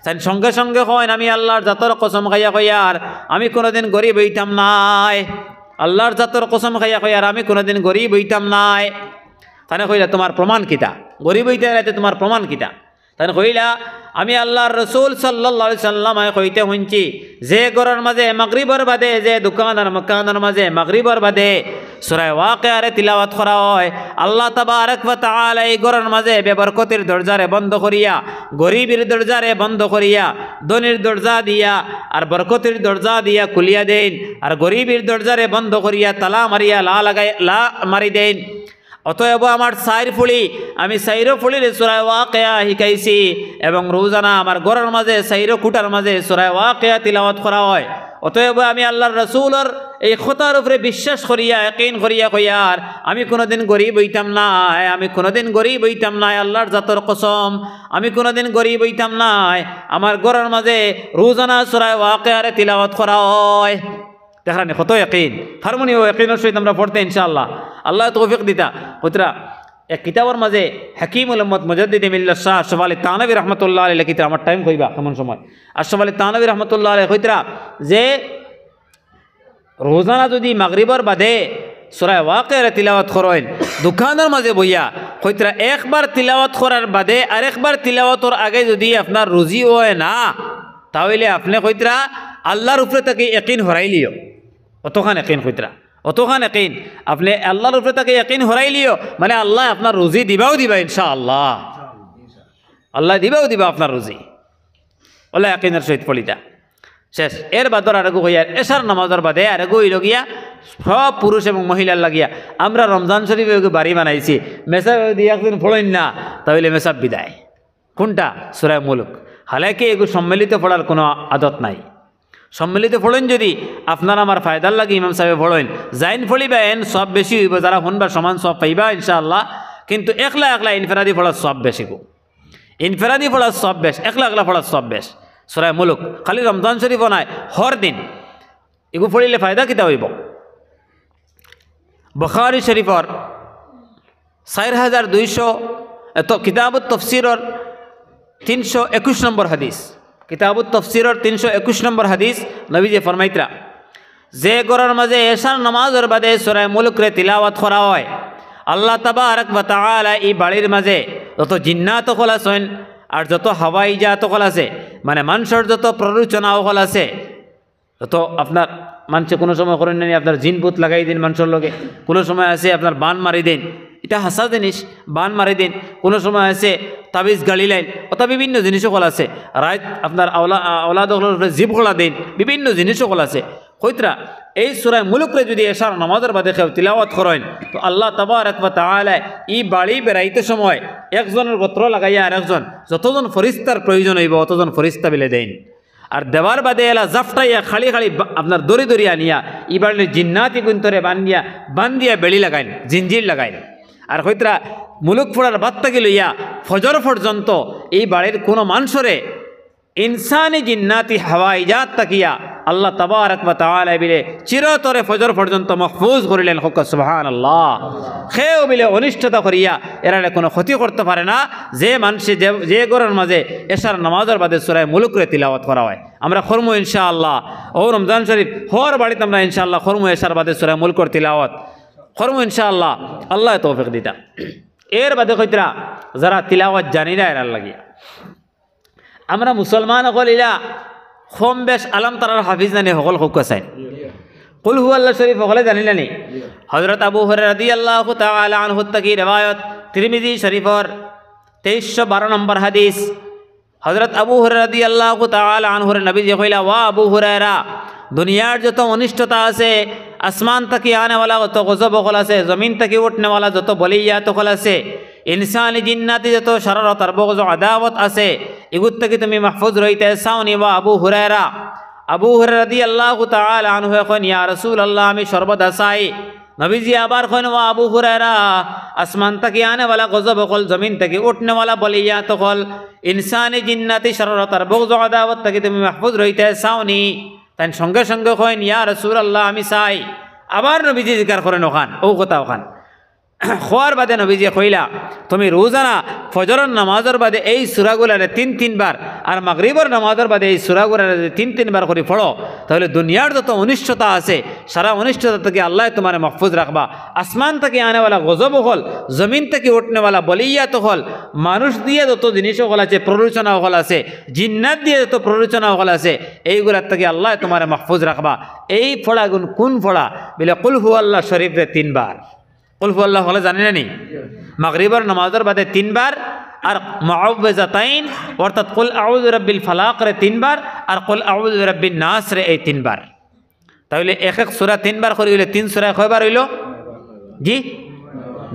তাই সঙ্গে সঙ্গে কইন আমি আল্লাহর জাতর কসম খাইয়া হইয়ার আমি কোনোদিন গরিব হইতাম নাই। আল্লাহর জাতর কসম খাইয়া কইয়ার আমি কোনোদিন গরিব হইতাম নাই। তানে কইলা তোমার প্রমাণ কিতা? গরিব হইতে রাইতে তোমার প্রমাণ কিতা? তানে কইলা আমি আল্লাহর রসুল সাল্লাল্লাহু আলাইহি সাল্লাম কইতে শুনছি যে ঘরের মাঝে মাগরিবর বাদে যে দোকানের মকানের মাঝে মাগরিবর বাদে সূরা ওয়াকিয়ারে তিলাওয়াত করা হয়, আল্লাহ তাবারক ওয়া তাআলা এই ঘরের মাঝে বেবরকতের দরজারে বন্ধ করিয়া, গরিবের দরজারে বন্ধ করিয়া, ধনীর দরজা দিয়া আর বরকতের দরজা দিয়া খুলিয়া দেন, আর গরিবের দরজারে বন্ধ করিয়া তালা মারিয়া লা মারি দেন। অতএব আমার সাইর ফুলি আমি সাইরো ফুলির সূরা ওয়াকিয়া শিখাইছি এবং রোজানা আমার ঘরের মাঝে সাইরো কুটার মাঝে সূরা ওয়াকিয়া তিলাওয়াত করা হয়। অতএব আমি আল্লাহর রসুলের এই কথার উপরে বিশ্বাস করিয়া ইয়াকিন করিয়া কইয়ার আমি কোনোদিন গরিব হইতাম নাই, আমি কোনোদিন গরিব হইতাম নাই। আল্লাহর জাতর কসম আমি কোনোদিন গরিব হইতাম নাই। আমার ঘরের মাঝে রোজানা সূরা ওয়াকিয়ারে তিলাওয়াত করা হয়। দেখানি কত ইয়াকিন, হারমোনিও ইয়াকিনের সহিত আমরা পড়তে ইনশাআল্লাহ আল্লাহ তৌফিক দিতা। কইতরা এক কিতাবের মাঝে হাকিমুল উম্মত মুজাদ্দিদ মিল্লাত শাহ আশরাফ আলী থানভী রহমাতুল্লাহ আলাইহি লিখিত, আমার টাইম কইবা কেমন সময়, আশরাফ আলী থানভী রহমাতুল্লাহ আলাইহি কইতরা যে রোজানা যদি মাগরিবর বাদে সূরা ওয়াকিয়ার তিলাওয়াত করেন দোকানের মাঝে বইয়া, কইতরা একবার তিলাওয়াত করার বাদে আরেকবার তিলাওয়াতর আগে যদি আপনার রুজি হয় না তাহলে আপনি কইতরা আল্লাহর উপরে তাকে ইয়াকিন হরাইলিও। অতখান ইয়াকিন কইতরা, অতখান ইয়াকিন আপনি আল্লাহর উপরে তাকে ইয়াকিন হরাইলিও, মানে আল্লাহ আপনার রুজি দিবাও দিবা ইনশাআল্লাহ, আল্লাহ দিবাও দিবা আপনার রুজি। ওলা ইয়াকিনের সহিত পড়িতা শেষ। এর বাদর আরেগু হইয়া এশার নামাজের বাদে আরেগু হইল গিয়া সব পুরুষ এবং মহিলার লাগিয়া আমরা রমজান শরীফে বাড়ি বানাইছি, মেসাব দিয়ে একদিন ফোড়েন না তাহলে মেসাব বিদায়। কোনটা? সূরা মুলক। হালাকি এগু সম্মিলিত পড়ার কোনো আদত নাই। সম্মিলিত ফোড়েন যদি আপনার আমার ফায়দার লাগে ইমাম সাহেব ফোড়েন জাইন ফলিবেন সব বেশি হইব, যারা শুনবা সমান সব পাইবা ইনশাআল্লাহ। কিন্তু একলা একলা ইনফেরাদি পড়ার সব বেশি গো, ইনফেরাদি পড়ার সব বেশ, একলা একলা পড়ার সব বেশ। সূরা মুলক খালি রমজান শরীফ নাই, হর দিন এগু পড়িলে ফায়দা কিতা হইব? বুখারী শরীফর 4200 কিতাবুত তফসিরর 321 নম্বর হাদিস, কিতাবুত তফসিরর 321 নম্বর হাদিস নবীজি ফরমাইতরা যে ঘরের মাঝে এশার নামাজের বাদে সূরা মুলক রে তিলাওয়াত করা হয়, আল্লাহ তাবারক ওয়া তাআলা এই বাড়ির মাঝে যত জিন্নাত হল আছেন আর যত হাওয়াই জাত হল আছে, মানে মানুষের যত প্ররোচনা হল আছে, যত আপনার মানুষে কোনো সময় করেন না আপনার জিনপুত লাগাই দিন মানুষের লগে, কোনো সময় আছে আপনার বান মারি দেন, এটা হাসা জিনিস, বান মারি দিন, কোনো সময় আছে তাবিজ গালি লাইন, অর্থাৎ বিভিন্ন জিনিস সকল আছে, রাত আপনার আওলাদ জীব খোলা দিন, বিভিন্ন জিনিস সকল আছে। কইতরা এই সূরা মুলুকরে যদি এশার নামাজের বাদে কেউ তিলাওয়াত করেন তো আল্লাহ তাবারক ওয়া তাআলা এই বাড়ি বেড়াইতে সময় একজনের গোত্র লাগাইয়া আর একজন যতজন ফরিস্তার প্রয়োজন হইব অতজন ফরিস্তা বিলে দেন। আর দেওয়ার বাদে এলা জাফটাইয়া খালি খালি আপনার দড়ি দড়ি আনিয়া এই বাড়ির জিন্নাতি গুন্তরে বান্দিয়া বেড়ি লাগাইন, জিঞ্জির লাগাইন। আর কইতরা মুলুক ফোড়ার বাদ থেকে লইয়া ফজর পর্যন্ত এই বাড়ির কোনো মানুষরে ইনসানি জিন্নাতি হাওয়াইজাত তাকিয়া আল্লাহ তাবারক ওয়া তাআলা বিলে চিরতরে ফজর পর্যন্ত মাহফুজ করিলেন। হক সুবহানাল্লাহ। খেয়েও বিলে অনিষ্টতা করিয়া এরালে কোনো ক্ষতি করতে পারে না যে মানুষে যে ঘরের মাঝে এশার নামাজের বাদে সূরা মুলুক রে তিলাওয়াত করা হয়। আমরা খরমু ইনশাআল্লাহ ও রমজান শরীফ হর বাড়িতে আমরা ইনশাআল্লাহ খরমু এশার বাদে সূরা মুলুকের তিলাওয়াত খরমু ইনশাআল্লাহ, আল্লাহ তৌফিক দিতা। এর বাদে কইতরা যারা তিলাওয়াত জানি না এরার লাগিয়া আমরা মুসলমান সকল ইলা কম বেশ আলাম তারার হাফিজ জানি সকল হোক চাই কুল হু আল্লাহ শরীফ সকলে জানিলা নি? হযরত আবু হুরায়রা রাদিয়াল্লাহু তাআলা আনহু থেকে riwayat তিরমিজি শরীফর 2312 নম্বর হাদিস। হযরত আবু হুরায়রা রাদিয়াল্লাহু তাআলা আনহুর নবীজি কইলা, ওয়া আবু হুরায়রা, দুনিয়ার যত অনিষ্টতা আছে, আসমান থেকে আনেওয়ালা যত গজব সকল আছে, জমিন থেকে উঠনেওয়ালা যত বলিয়াত সকল আছে, ইনসানি জিন্নাতি যত শারারত আর বগজ আদাওয়াত আছে, এগুত থেকে তুমি মাহফুজ রইতে চাওনি। ওয়া আবু হুরায়রা, আবু হুরায়রা রাদিয়াল্লাহু তাআলা আনহু এখন ইয়া রাসূলুল্লাহ আমি সর্বদা চাই। নবীজি আবার কইন ও আবু হুরায়রা আসমান থেকে আনেওয়ালা গজব হল জমিন থেকে উঠনেওয়ালা বলিয়াত হল ইনসানি জিন্নাতি শররত আর বুগজ আদাওয়াত থেকে তুমি মাহফুজ রইতে চাওনি। তাই সঙ্গে সঙ্গে কইন ইয়া রাসূলুল্লাহ আমি চাই। আবার নবীজি জিকার করেন ওখান ও কথা ওখান খোয়ার বাদে নবীজি কইলা তুমি রোজানা ফজরের নামাজের বাদে এই সূরাগুলারে ৩-৩ বার আর মাগরিবের নামাজের বাদে এই সূরাগুলারে ৩-৩ বার করে পড়ো তাহলে দুনিয়ার যত অনিষ্টতা আছে সারা অনিষ্টতা থেকে আল্লাহ তোমার মাহফুজ রাখবা। আসমান থেকে আনেওয়ালা গজব হল জমিন থেকে উঠনেওয়ালা বলিয়াত হল মানুষ দিয়ে যত জিনিস হল আছে প্ররোচনা হল আছে জিন্নাত দিয়ে যত প্ররোচনা হল আছে এইগুলার থেকে আল্লাহ তোমার মাহফুজ রাখবা। এই ফোড়াগুন কোন ফোড়া বলে কুল হু আল্লাহ শরীফরে ৩ বার কুল হু আল্লাহ হলে জানি না নি মাগরিবের নামাজের বাদে ৩ বার আর মুআউযযাতাইন অর্থাৎ কুল আউযু রাব্বিল ফালাক রে ৩ বার আর কুল আউযু রাব্বিন নাস রে এই ৩ বার। তাহলে এক এক সূরা 3 বার করে হইলে 3 সূরা কয়বার হইল জি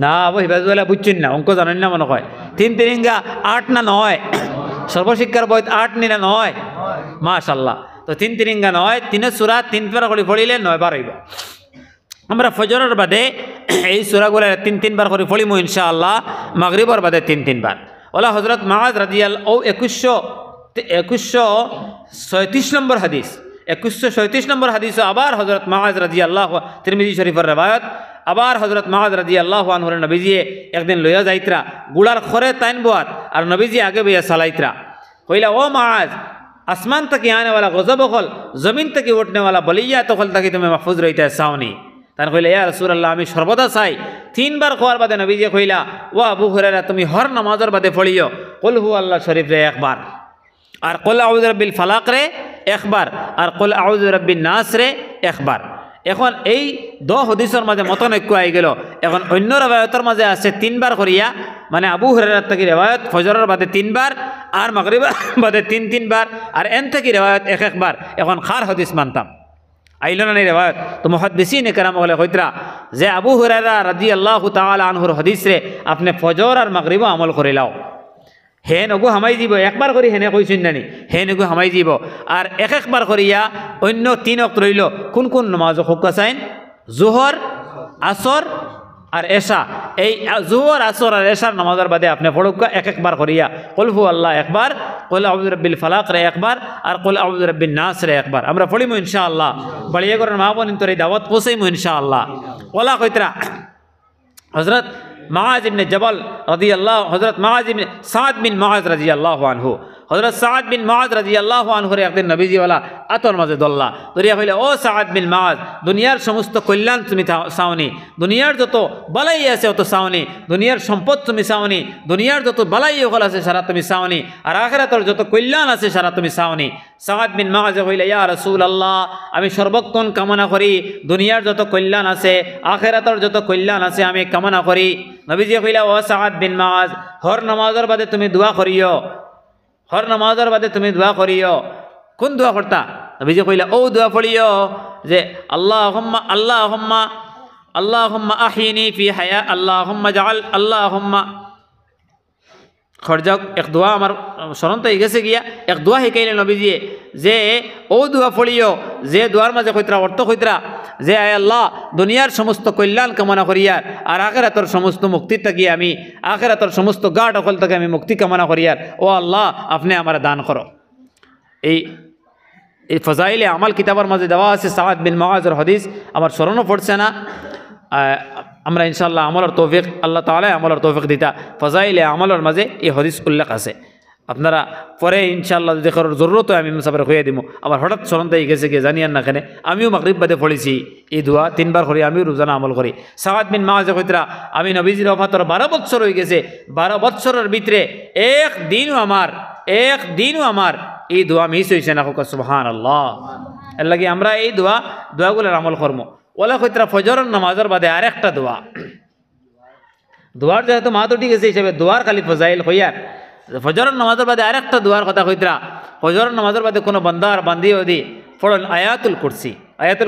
না ওই বাজুলা বুঝছেন না অঙ্ক জানেন না মনে হয় 3 3 8 না 9 সর্বশিক্ষার বই 8 নি না 9 মাশাআল্লাহ। তো 3 3 9 3 সূরা 3 বার করে পড়িলে 9 বার হইব। আমরা ফজরের বাদে এই সূরাগুলো 3-3 বার করে পড়িমু ইনশাআল্লাহ মাগরিবের বাদে 3-3 বার। ওলা হযরত মুআজ রাদিয়াল্লাহু 2136 নম্বর হাদিস 2136 নম্বর হাদিস আবার হযরত মুআজ রাদিয়াল্লাহু তিরমিজি শরীফের রওয়ায়াত আবার হযরত মুআজ রাদিয়াল্লাহু আনহু নবীজি একদিন লইয়া যাইতরা গুড়ার খরে তাইন বোয়াত আর নবীজি আগে বইয়া চালাইতরা কইলা ও মুআজ আসমান থেকে আনেওয়ালা গজব হল জমিন থেকে উঠনেওয়ালা বলিয়াত হল তাকে তুমি মাহফুজ রইতে চাওনি। তার কইলা ইয়া রাসূলুল্লাহ আমি সর্বদা চাই। 3 বার খোয়ার বাদে নবীজি কইলা ও আবু হুরায়রা তুমি হর নামাজের বাদে পড়িও কুল হু আল্লাহ শরীফ রে একবার আর কুল আউযু রাব্বিল ফালাক রে একবার আর কুল আউযু রাব্বিন নাস রে একবার। এখন এই 2 হাদিসের মাঝে মতনৈক্য আই গেল। এখন অন্য রওয়ায়াতের মাঝে আছে 3 বার করিয়া মানে আবু হুরায়রা থেকে রওয়ায়াত ফজরের বাদে 3 বার আর মাগরিবের বাদে 3-3 বার আর এন থেকে রওয়ায়াত এক একবার। এখন খার হাদিস মানতাম আইল না রেওয়ায়ত তো মুহাদ্দিসিন কেরাম বলে কইতরা যে আবু হুরায়রা রাদিয়াল্লাহু তাআলা আনহুর হাদিস রে আপনি ফজর আর মাগরিব আমল করে লাও হে নগু হামাই দিব একবার করি হেনে কইছেন নানি হে নগু হামাই দিব আর এক একবার করিয়া অন্য 3 ওয়াক্ত রইল কোন কোন নামাজ হুক্কা চাইন জোহর আসর আর এশা এই জোহর আসর আর এশার নামাজের বাদে আপনি পড়ুকা এক একবার করিয়া কুল হু আল্লাহ একবার কুল আউযু রাব্বিল ফালাক রে একবার আর কুল আউযু রাব্বিন নাস রে একবার। আমরা পড়িমু ইনশাআল্লাহ বাড়িয়ে করেন মা বোন তোর এই দাওয়াত পৌঁছাইমু ইনশাআল্লাহ। ওলা কইতরা হযরত মুআজ ইবনে জবল রাদিয়াল্লাহু হযরত মুআজ ইবনে সাদ বিন মুআজ রাদিয়াল্লাহু আনহু হযরত সাদ বিন মুআজ রাদিয়াল্লাহু আনহু রে একদিন নবীজি ওয়ালা আতর মাঝে দল্লা দরিয়া হইলে ও সাদ বিন মুআজ দুনিয়ার সমস্ত কল্যাণ তুমি চাওনি দুনিয়ার যত বালাই আছে অত চাওনি দুনিয়ার সম্পদ তুমি চাওনি দুনিয়ার যত বালাই হল আছে সারা তুমি চাওনি আর আখিরাতের যত কল্যাণ আছে সারা তুমি চাওনি। সাদ বিন মুআজ হইলে ইয়া রাসূলুল্লাহ আমি সর্বক্ষণ কামনা করি দুনিয়ার যত কল্যাণ আছে আখিরাতের যত কল্যাণ আছে আমি কামনা করি। নবীজি কইলা ও সাদ বিন মুআজ হর নামাজের বাদে তুমি দোয়া করিও হর নামাজের বাদে তুমি দোয়া করিও কোন দোয়া করতা নবীজি কইলা ও দোয়া পড়িও যে আল্লাহুম্মা আহিনি ফি হায়া আল্লাহুম্মা জাআল আল্লাহুম্মা খরজাক এক দোয়া আমার স্মরণ তো গেছে গিয়া এক দোয়া শিকাইলেন নবীজি যে ও দোয়া পড়িও যে দোয়ার মাঝে কইতরা অর্থ কইতরা যে আয় আল্লাহ দুনিয়ার সমস্ত কল্যাণ কামনা করিয়ার আর আখিরাতের সমস্ত মুক্তি থেকে আমি আখিরাতের সমস্ত গাঢ় অকল থেকে আমি মুক্তি কামনা করিয়ার ও আল্লাহ আপনি আমার দান করো। এই ফজাইলে আমাল কিতাবের মাঝে দেওয়া আছে সাদ বিন মুআজের হাদিস আমার স্মরণও পড়ছে না। আমরা ইনশাআল্লাহ আমলের তৌফিক আল্লাহ তাআলা আমলের তৌফিক দিতা ফজাইলে আমলের মাঝে এই হাদিস উল্লেখ আছে। আপনারা পরে ইনশাআল্লাহ যদি করার জরুরত হয় আমি মুসাফির হয়ে দিব। আবার হঠাৎ স্মরণতাই গেছে গিয়ে জানিয়ান না কেনে আমিও মাগরিব বাদে পড়েছি এই দোয়া 3 বার করি আমিও রোজানা আমল করি। সাদ বিন মুআজ কইতরা আমি নবীজির ওফাতর 12 বছর হয়ে গেছে 12 বছরের ভিতরে এক দিনও আমার এই দোয়া মিস হয়েছে না। সুবহানাল্লাহ এর লাগি আমরা এই দোয়াগুলোর আমল করবো। ওলা কইতরা ফজরের নামাজের বাদে আরেকটা দোয়ার যেহেতু মাহাতো ঠিক আছে হিসাবে দোয়ার খালি ফজাইল হইয়ার ফজরের নামাজের বাদে আরেকটা দোয়ার কথা কইতরা ফজরের নামাজের বাদে কোনো বান্দার বান্দি ওদি পড়েন আয়াতুল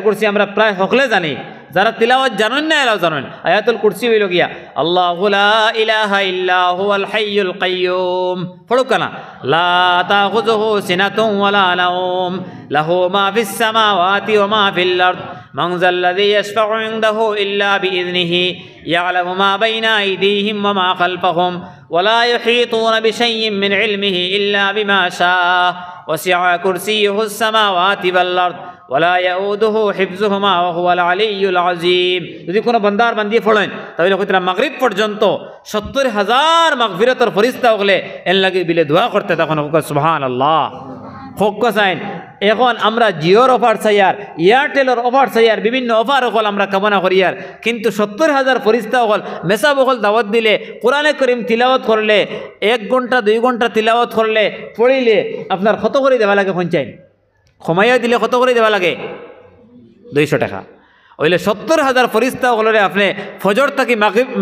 কুরসি আমরা প্রায় সকলে জানি যারা তিলাওয়াত জানেন না এরাও জানেন। আয়াতুল কুরসি হইল গিয়া আল্লাহু লা ইলাহা ইল্লা হুয়াল হাইয়ুল কাইয়্যুম পড়ো কানা লা তাখুযুহু সিনাতুন ওয়ালা নাওম লাহু মা ফিস সামাওয়াতি ওয়া মা ফিল আরদ মান যাল্লাযী ইয়াশফাউ ইনদাহু ইল্লা বিইযনিহি ইয়ালামু মা বাইনা আইদিহিম ওয়া মা খালফাহুম ওয়া লা ইউহীতুনা বিশাইইন মিন ইলমিহি ইল্লা বিমা শাআ ওয়াসি'a কুরসিয়ুহুস সামাওয়াতি ওয়াল আরদ ওয়ালা ইয়াউদুহু হিফযুহুমা ওয়া হুয়াল আলিয়্যুল আযীম। যদি কোনো বান্দার বান্দি পড়েন তাহলে কইতরা মাগরিব পর্যন্ত ৭০,০০০ মাগফিরাতের ফেরেশতা হলে এর লাগি বিলে দোয়া করতে তখন সুবহানাল্লাহ হোক চাইন। এখন আমরা জিওর অফার চাই আর এয়ারটেলের অফার চাই আর বিভিন্ন অফার হল আমরা কামনা করি আর, কিন্তু ৭০,০০০ ফেরেশতা হল মেসাব হল দাওয়াত দিলে কোরআনে করিম তিলাওয়াত করলে ১ ঘন্টা ২ ঘন্টা তিলাওয়াত করলে পড়িলে আপনার কত করে দেওয়া লাগে পঞ্চায়েত ক্ষমাইয়া দিলে কত করে দেওয়া লাগে ২০০ টাকা। ওইলে ৭০,০০০ ফেরেশতা হলরে আপনি ফজর থেকে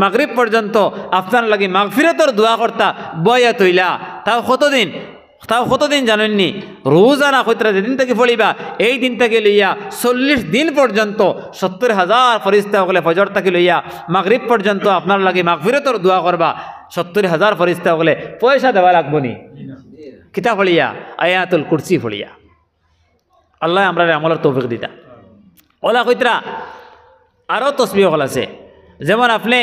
মাগরিব পর্যন্ত আপনার লাগি মাগফিরাতের দোয়া কর্তা বয়া তৈলা তাও কতদিন জানেননি? রোজানা কইতরা যেদিন থেকে পড়িবা এই দিন থেকে লইয়া ৪০ দিন পর্যন্ত ৭০,০০০ ফেরেশতা হলে ফজর থেকে লইয়া মাগরিব পর্যন্ত আপনার লাগি মাগফিরাতের দোয়া করবা। ৭০,০০০ ফেরেশতা হলে পয়সা দেওয়া লাগবো নি? কিতা পড়িয়া? আয়াতুল কুরসি পড়িয়া। আল্লাহ আমরা আমলের তৌফিক দিতা। ওলা কইতরা আরও তসবিহ হল আছে, যেমন আপনি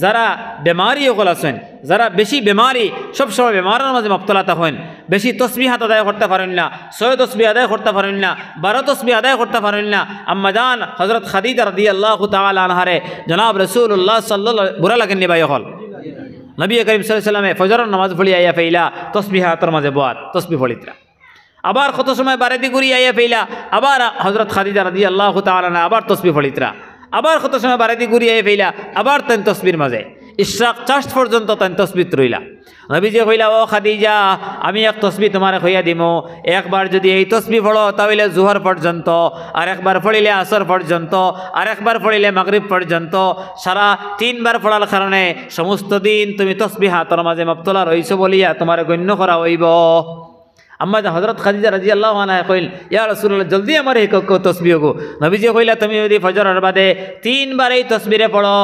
যারা বেমারি হল আছেন, যারা বেশি বেমারি সবসময় বেমারের মাঝে মুবতলা থাকেন, বেশি তসবিহাত আদায় করতে পারেন না, ৬ তসবিহ আদায় করতে পারেন না, ১২ তসবিহ আদায় করতে পারেন না, আম্মাজান হযরত খাদিজা রাদিয়াল্লাহু তাআলা আনহারে জনাব রাসূলুল্লাহ সাল্লাল্লাহু বুরা লাগেন নিবাই হল নবী করিম সাল্লাল্লাহু আলাইহি ওয়াসাল্লামে ফজরের নামাজ পড়ি আইয়া ফেইলা তসবিহাতের মাঝে বাত তসবিহ পড়িতরা। আবার কত সময় বারেদি করি আইয়া ফেইলা আবার হযরত খাদিজা রাদিয়াল্লাহু তাআলা আনহা আবার তসবিহ পড়িতরা। আবার কত সময় বারেদি করি আইয়া ফেইলা আবার তেন তসবির মাঝে ইশরাক চাষ্ট পর্যন্ত তেন তসবিত রইলা। নবীজি কইলা, ও খাদিজা আমি এক তসবিহ তোমার কইয়া দিমু, একবার যদি এই তসবিহ পড়ো তাহলে জোহর পর্যন্ত, আর একবার পড়িলে আসর পর্যন্ত, আর একবার পড়িলে মাগরিব পর্যন্ত, সারা ৩ বার পড়ার কারণে সমস্ত দিন তুমি তসবিহাতের মাঝে মুবতলা রইছো বলিয়া তোমার গণ্য করা হইব। আম্মা হযরত খাদিজা রাদিয়াল্লাহু আনহা কইল, ইয়া রাসূলুল্লাহ জলদি আমার এই তসবিহ গো। নবীজি কইলা, তুমি যদি ফজরের বাদে ৩ বার এই তসবিহে পড়ো,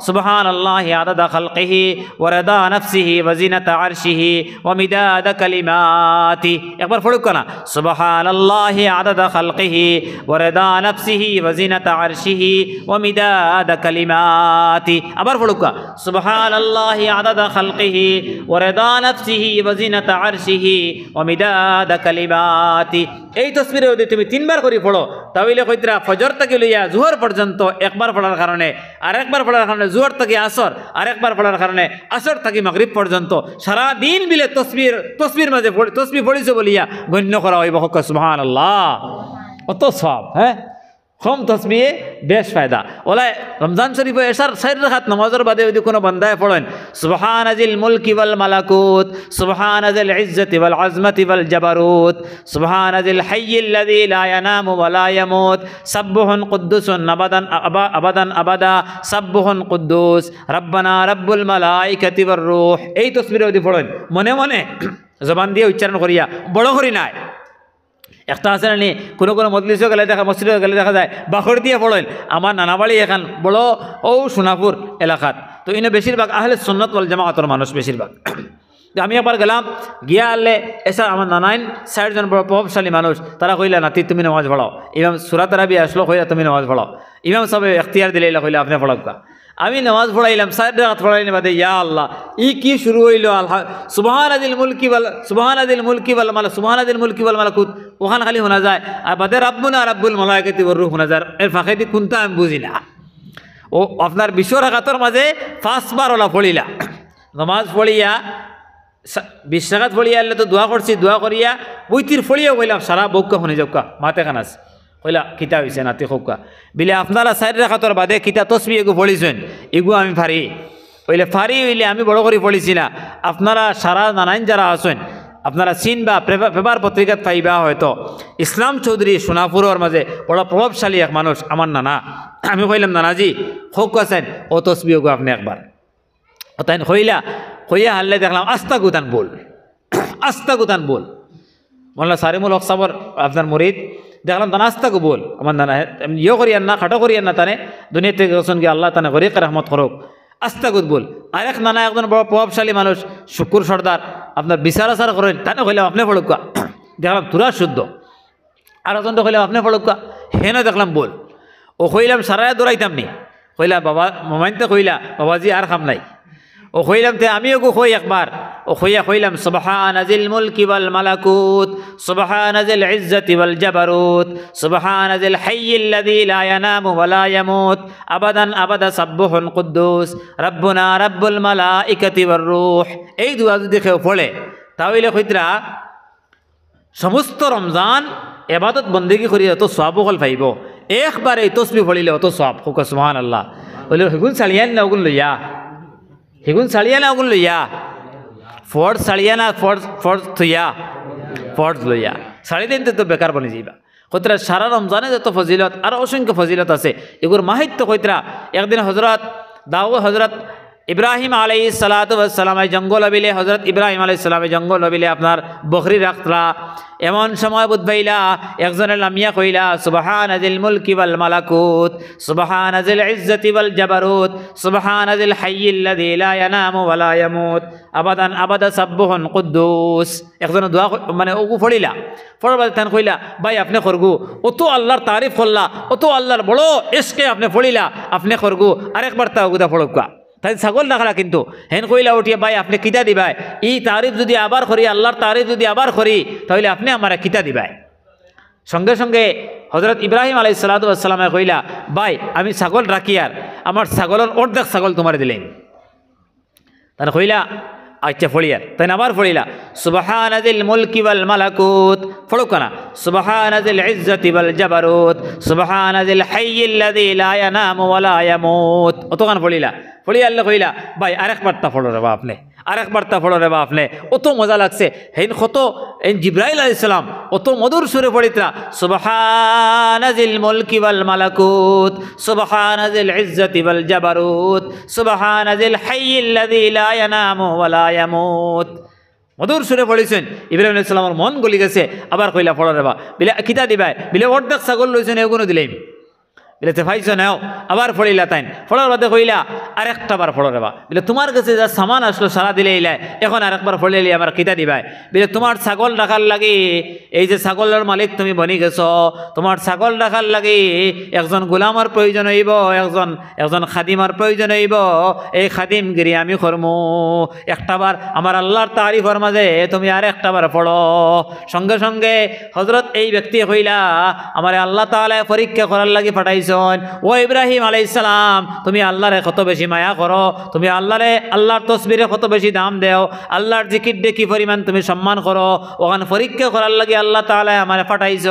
সুবহানাল্লাহি আদাদা খালকিহি ওয়া রাদা নাফসিহি ওয়া জিনাতা আরশিহি ওয়া মিদাদা কালিমাতি। একবার পড়ুক না, সুবহানাল্লাহি আদাদা খালকিহি ওয়া রাদা নাফসিহি ওয়া জিনাতা আরশিহি ওয়া মিদাদা কালিমাতি। আবার পড়ুক, সুবহানাল্লাহি আদাদা খালকিহি ওয়া রাদা নাফসিহি ওয়া জিনাতা আরশিহি ওয়া মিদাদা কালিমাতি। এই তসবিরে যদি তুমি ৩ বার করে পড়ো তাহলে কইতরা ফজর থেকে লইয়া জোহর পর্যন্ত একবার পড়ার কারণে, আরেকবার পড়ার কারণে জোহর থেকে আসর, আরেকবার পড়ার কারণে আসর থেকে মাগরিব পর্যন্ত সারা দিন মিলে তসবির মাঝে তসবিহ পড়িছো বলিয়া গণ্য করা হইব। সুবহানাল্লাহ, কত সওয়াব। হ্যাঁ, কম তসবিহে বেশ ফায়দা। ওলা রমজান শরীফে এসার ৪ রাকাত নামাজের বাদে যদি কোনো বান্দায় পড়েন সুবহানাজিল মুলকি ওয়াল মালাকুত, সুবহানাজিল ইজ্জতি ওয়াল আজমতি ওয়াল জাবারুত, সুবহানাজিল হাইয়্যিল্লাযী লা ইয়ানামু ওয়া লা ইয়ামুত, সাব্বুহুন কুদ্দুসুন আবাদান আবাদা, সাব্বুহুন কুদ্দুস রাব্বানা রাব্বুল মালাইকাতি ওয়ার রূহ। এই তসবিরে যদি পড়েন মনে মনে জবান দিয়ে উচ্চারণ করিয়া, বড় করি নাই। একটা আছে না নি, কোনো মজলিসও গেলে দেখা, মসজিদে গেলে দেখা যায় বাখর দিয়ে পড়েন। আমার নানাবাড়ি এখন বড় সোনাপুর এলাকাত, তো ইনে বেশিরভাগ আহলে সুন্নাত ওয়াল জামাআতের মানুষ বেশিরভাগ। আমি একবার গেলাম, গিয়া আনলে এসা আমার নানাইন ৬০ জন বড় প্রভাবশালী মানুষ, তারা কইলা নাতি তুমি নামাজ পড়াও। ইমাম সূরা তারাবি আসলো, কইলা তুমি নামাজ পড়াও। ইমাম সাহেব এখতিয়ার দিলে কইলা আপনি পড়াও। আমি নামাজ পড়াইলাম, ৪ রাকাত পড়াইনি বাদে ইয়া আল্লাহ ই কি শুরু হইল, সুবহানাজিল মুলকি ওয়াল মালাকুত ওখান খালি শোনা যায়, আর বাদে রাব্বুনা রাব্বুল মালাইকাতি ওয়ার রূহ শোনা যায়। এর ফাঁকেদি কোনটা আমি বুঝি না। ও আপনার ২০ রাকাতের মাঝে ৫ বার ওলা পড়িলা, নামাজ পড়িয়া ২০ রাকাত পড়িয়া আনলে তো দোয়া করছি, দোয়া করিয়া বইতির ফড়িয়া কইলাম সারা বউকা শুনে যাওকা মাতে খানাস কইলা কিতা হয়েছে নাতি খোকা বিলে আপনারা ৪ রাকাতের বাদে কিতা তসবিহ এগু পড়িছেন, এগু আমি ফারি কইলে ফারি হইলে আমি বড় করে পড়িছি না। আপনারা সারা নানাইন যারা আছেন আপনারা চিন বা পেপার পত্রিকাত পাইবা, হয়তো ইসলাম চৌধুরী সোনাপুরের মাঝে বড় প্রভাবশালী এক মানুষ আমার নানা। আমি কইলাম নানাজি হোক আছেন ও তসবিহ গো আপনি একবার তাই কইয়া হারলে দেখলাম আস্তা গুতান বল বললাম সারিমুল হক সাবর আপনার মরিদ, দেখলাম তানা আস্তা গো বল আমার নানা ইয়ে করিয়ান না খাটো করিয়ান না, তানে দুনিয়া থেকে গেছেন কি আল্লাহ তানে গরিক রহমত করুক, আস্তাগুদ বল। আরেক নানা একজন বড় প্রভাবশালী মানুষ শুকুর সর্দার আপনার বিচার আচার করেন, তানে কইলাম আপনি পড়ুক। দেখলাম তুরা শুদ্ধ। আর একজন কইলাম আপনি ফড়কা হেন দেখলাম বল ও কইলাম সারায় দৌড়াইতাম নি কইলা বাবা মোমাইনতে কইলা বাবাজি আর খাম নাই ও কইলাম তে আমিও গো কই একবার ও কইলাম সুবহানাজিল মুলকি ওয়াল মালাকুত সুবহানাজিল ইজ্জতি ওয়াল জাবারুত সুবহানাজিল হাইয়্যিল্লাযী লা ইয়ানামু ওয়া লা ইয়ামুত আবাদান আবাদা সাব্বুহুল কুদ্দুস রাব্বুনা রাব্বুল মালাইকাতি ওয়ার রূহ। এই দুয়া যদি কেউ পড়ে তাহলে কইতরা সমস্ত রমজান ইবাদত বন্দেগী করি অত সওয়াব হল পাইব। একবার এই তসবিহ পড়িলে অত সওয়াব হোক সুবহানাল্লাহ। বলে হেগুন চালিয়ান না ওগুন লইয়া হেগুন চালিয়া না ওগুন লইয়া ফর্জ চালিয়া না ফর্জ থইয়া ফর্জ লইয়া সাড়ে দিন তো বেকার বনে যাইবা। কইতরা সারা রমজানে যত ফজিলত আর অসংখ্য ফজিলত আছে এগুর মাহিত্য কইতরা একদিন হজরত ইব্রাহিম আলাইহিস সালাতু ওয়াস সালাম জঙ্গল বিলে হজরত ইব্রাহিম আলাইহিস সালামে জঙ্গল বিলে আপনার বকরি রাখতরা এমন সময় বুধবাইলা একজনের লামিয়া কইলা সুবহানাজিল মুলকি ওয়াল মালাকুত সুবহানাজিল ইজ্জতি ওয়াল জাবারুত সুবহানাজিল হাইয়্যিল্লাযী লা ইয়ানামু ওয়া লা ইয়ামুত আবাদান আবাদা সাব্বুহুন কুদ্দুস। একজন দোয়া মানে ওগু পড়িলা পড়বার তান কইলা ভাই আপনি করগু অত আল্লাহর তারিফ করলা অত আল্লাহর বড় ইশকে আপনি পড়িলা আপনি করগু আরেকবার তা ওগুদা পড়কা তাই ছাগল রাখলা কিন্তু হেন কইলা উঠিয়া ভাই আপনি কিতা দিবাই ই তারিফ যদি আবার করি আল্লাহর তারিফ যদি আবার করি তাহলে আপনি আমার কিতা দিবাই। সঙ্গে সঙ্গে হজরত ইব্রাহিম আলাইহিস সালাতু ওয়াস সালামে কইলা ভাই আমি ছাগল রাখি আর আমার ছাগলের অর্ধেক ছাগল তোমার দিলেন। তার কইলা আচ্ছা ফড়িয়ার তাই আবার ফড়িলা সুবহানাজিল মুলকি ওয়াল মালাকুত ফড়কানা সুবহানাজিল ইজ্জতি ওয়াল জাবারুত সুবহানাজিল হাইয়্যিল্লাযী লা ইয়ানামু ওয়া লা ইয়ামুত অতখান ফড়িলা ফড়িয়া আল্লাহ কইলা ভাই আরেকবার তা ফড়ো রে বা আপনি আরেকবার তা ফড়ো রে বা আপনি অত মজা লাগছে হেন কত জিবরাইল আলাইহিস সালাম অত মধুর সুরে পড়িতরা সুবহানাজিল মুলকি ওয়াল মালাকুত সুবহানাজিল ইজ্জতি ওয়াল জাবারুত সুবহানাজিল হাইয়্যিল্লাযী লা ইয়ানামু ওয়া লা ইয়ামুত মধুর সুরে পড়িছেন। ইব্রাহিম আলাইহিস সালামের মন গলি গেছে আবার কইলা ফড়ো রে বা বিলে কিতা দিবাই বিলে অর্ধেক ছাগল লইছেন এগুনো দিলেই বিলেতে ভাইছ নাও আবার ফড়িলা তাইন ফড়ার বাদে কইলা আরেকটা বার ফড়ো রেবা বিলে তোমার কাছে যা সামান আসলো সারা দিলে ইলাই এখন আরেকবার ফড়িলি আমার কিতা দিবাই বিলে তোমার ছাগল রাখার লাগি এই যে ছাগলের মালিক তুমি বনি গেছো তোমার ছাগল রাখার লাগি একজন গোলামার প্রয়োজন হইব একজন খাদিমার প্রয়োজন হইব এই খাদিমগিরি আমি করমু একটাবার আমার আল্লাহর তারিফের মাঝে তুমি আর একটাবার পড়ো। সঙ্গে সঙ্গে হজরত এই ব্যক্তি কইলা আমার আল্লাহ তাআলা পরীক্ষা করার লাগি পাঠাইছ ও ইব্রাহিম আলাইহিস সালাম তুমি আল্লাহরে কত বেশি মায়া করো তুমি আল্লাহর তসবিরে কত বেশি দাম দেও আল্লাহর জিকির ডে কি পরিমাণ তুমি সম্মান করো ওখান পরীক্ষা করার লাগি আল্লাহ তাআলা আমারে পাঠাইছ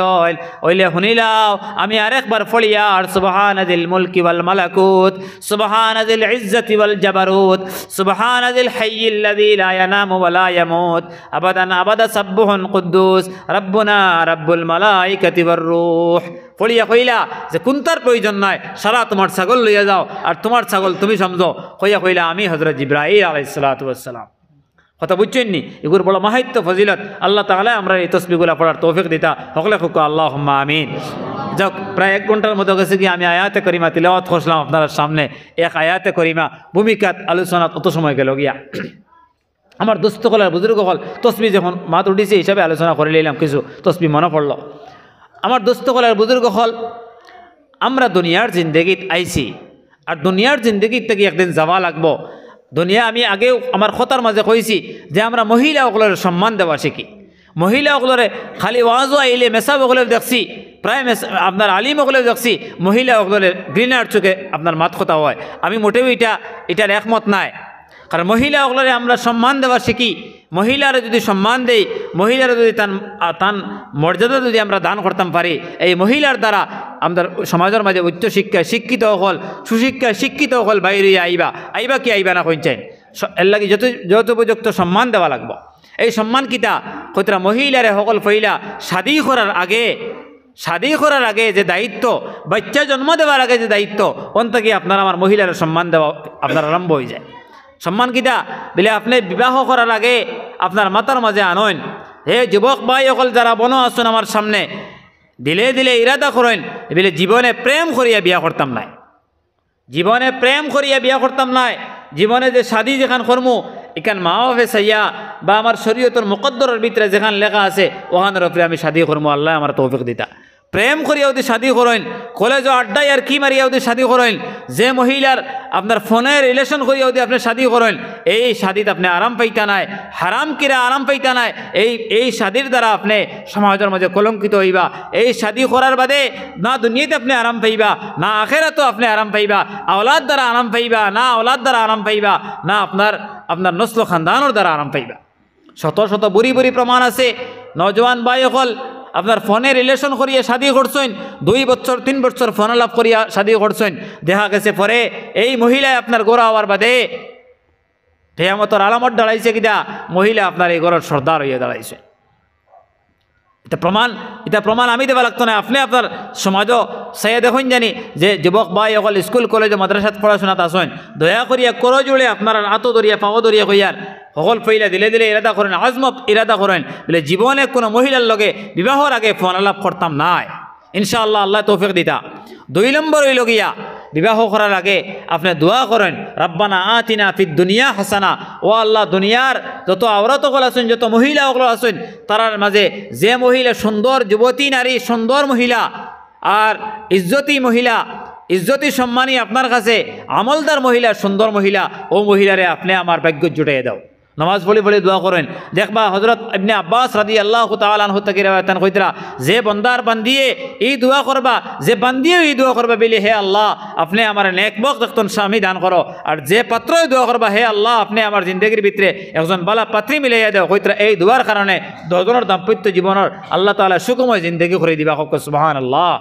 ওইলে শুনিলাও আমি আরেকবার ফড়িয়া আর সুবহানাজিল মুলকি ওয়াল মালাকুত সুবহানাজিল ইজ্জতি ওয়াল জাবারুত সুবহানাজিল হাইয়্যিল্লাযী লা ইয়ানামু ওয়া লা ইয়ামুত আবাদান আবাদা সাব্বুহুন কুদ্দুস রাব্বুনা রাব্বুল মালাইকাতি ওয়ার রূহ। ফড়িয়া কইলা যে কোনটার প্রয়োজন নাই সারা তোমার ছাগল লইয়া যাও আর তোমার ছাগল তুমি সমঝো কইলা আমি হযরত জিবরাইল আলাইহিস সালাতু ওয়াস সালাম। কথা বুঝছেন নি এগুর বড় মাহাত্ম্য ফজিলত আল্লাহ তাআলা আমরা এই তাসবিহগুলো পড়ার তৌফিক দিতা হকলে খুক আল্লাহুম্মা আমিন। যাক প্রায় 1 ঘন্টার মতো গেছে কি আমি আয়াতে করিমা তিলাওয়াত করলাম আপনার সামনে এক আয়াতে করিমা ভূমিকাত আলোচনা অত সময় গেল গিয়া আমার দোস্ত কলার বুজুর্গ হল তসবিহ যখন মাত উঠিছে হিসাবে আলোচনা করে নিলাম কিছু তসবিহ মনে পড়ল। আমার দোস্ত কলার বুজুর্গ হল আমরা দুনিয়ার জিন্দগিত আইছি আর দুনিয়ার জিন্দগিত থেকে একদিন যাওয়া লাগবো। দুনিয়া আমি আগেও আমার কথার মাঝে কইছি যে আমরা মহিলা ওগুলোর সম্মান দেওয়া শিখি মহিলা ওগুলোরে খালি ওয়াজও আইলে মেসাব ওগুলো দেখছি প্রায় আপনার আলিম ওগুলো দেখছি মহিলা ওগুলোরে গ্রিনার চোখে আপনার মাত কথা হয় আমি মোটেও এটার একমত নাই। কারণ মহিলা ওগুলোরে আমরা সম্মান দেওয়া শিখি মহিলারা যদি সম্মান দেই মহিলারা যদি তান মর্যাদা যদি আমরা দান করতাম পারি এই মহিলার দ্বারা আমাদের সমাজের মাঝে উচ্চ শিক্ষায় শিক্ষিত হল সুশিক্ষায় শিক্ষিত হল বাইরে আইবা কি আইবা না কইছেন এর লাগে যথোপযুক্ত সম্মান দেওয়া লাগবো। এই সম্মান কিতা কইতরা মহিলারে সকল ফইলা শাদী করার আগে যে দায়িত্ব বাচ্চা জন্ম দেওয়ার আগে যে দায়িত্ব অন্তকে আপনার আমার মহিলার সম্মান দেওয়া আপনার আরম্ভ হয়ে যায়। সম্মান কিতা বলে আপনি বিবাহ করার আগে আপনার মাতার মাঝে আনইন হে যুবক ভাই সকল যারা বনো আসুন আমার সামনে দিলে দিলে ইরাদা করেন বলে জীবনে প্রেম করিয়া বিয়া করতাম নাই জীবনে প্রেম করিয়া বিয়া করতাম নাই জীবনে যে শাদি যেখান কর্ম এখান মা বাপে চাইয়া বা আমার শরীয়তের মুকদ্দরের ভিতরে যেখান লেখা আছে ওখানের উপরে আমি শাদি করবো, আল্লাহ আমার তৌফিক দিতা। প্রেম করিয়া ওদের শাদি করেন, কলেজ আড্ডায় আর কি মারিয়া ওদের শাদি করেন, যে মহিলার আপনার ফোনের রিলেশন করিয়া ওদের আপনি শাদি করেন, এই শাদিত আপনি আরাম পাইতা নাই, হারাম কিরা আরাম পাইতা নাই। এই শাদির দ্বারা আপনি সমাজের মাঝে কলঙ্কিত হইবা। এই শাদি করার বাদে না দুনিয়াতে আপনি আরাম পাইবা, না আখেরাতেও আপনি আরাম পাইবা। আওলাদ দ্বারা আরাম পাইবা না, আওলাদ দ্বারা আরাম পাইবা না, আপনার নসল খানদানোর দ্বারা আরাম পাইবা। শত শত বুড়ি বুড়ি প্রমাণ আছে। নজওয়ান ভাই হল আপনার ফোনে রিলেশন করিয়া শাদি করছেন, 2 বছর 3 বছর ফোন আলাপ করিয়া শাদি করছেন, দেখা গেছে পরে এই মহিলায় আপনার গোড়া হওয়ার বাদে কিয়ামতের আলামত দাঁড়াইছে কিনা, মহিলা আপনার এই ঘরের সর্দার হইয়া দাঁড়াইছে। এটা প্রমাণ আমি দেওয়া লাগতো না, আপনি আপনার সমাজও চাইয়া দেখুন জানি যে যুবক ভাই অকল স্কুল কলেজে মাদ্রাসাত পড়াশোনাত আসেন, দয়া করিয়া করো জুড়ে আপনার আতো দরিয়া পাও দরিয়া কইয়ার সকল ফইলা দিলে দিলে ইরাদা করেন, আজমত ইরাদা করেন বলে জীবনে কোনো মহিলার লগে বিবাহর আগে ফোন আলাপ করতাম নাই, ইনশাআল্লাহ আল্লাহ তৌফিক দিতা। 2 নম্বর হইল গিয়া বিবাহ করার আগে আপনি দোয়া করেন, রব্বানা আতিনা ফিদ দুনিয়া হাসানা, ও আল্লাহ দুনিয়ার যত আওরাত সকল আছেন, যত মহিলা সকল আছেন, তারার মাঝে যে মহিলা সুন্দর যুবতী নারী, সুন্দর মহিলা আর ইজ্জতি মহিলা, ইজ্জতি সম্মানী আপনার কাছে আমলদার মহিলা, সুন্দর মহিলা, ও মহিলারে আপনি আমার ভাগ্য জুটাই দাও। নামাজ পড়ি পড়ি দোয়া করেন। দেখবা হযরত ইবনে আব্বাস রাদিয়াল্লাহু তাআলা আনহু থেকে রিওয়ায়াত কইতরা, যে বন্দার বান্দিয়ে এই দোয়া করবা, যে বান্দিয়ে এই দোয়া করবা বলি, হে আল্লাহ আপনি আমার নেক বখ দেখতন স্বামী দান করো, আর যে পাত্রই দোয়া করবা, হে আল্লাহ আপনি আমার জিন্দগির ভিতরে একজন বালা পাত্রী মিলাইয়া দাও, কইতরা এই দোয়ার কারণে 10 জনের দাম্পত্য জীবনের আল্লাহ তাআলা সুখময় জিন্দগি করে দিবা। সুবহানাল্লাহ।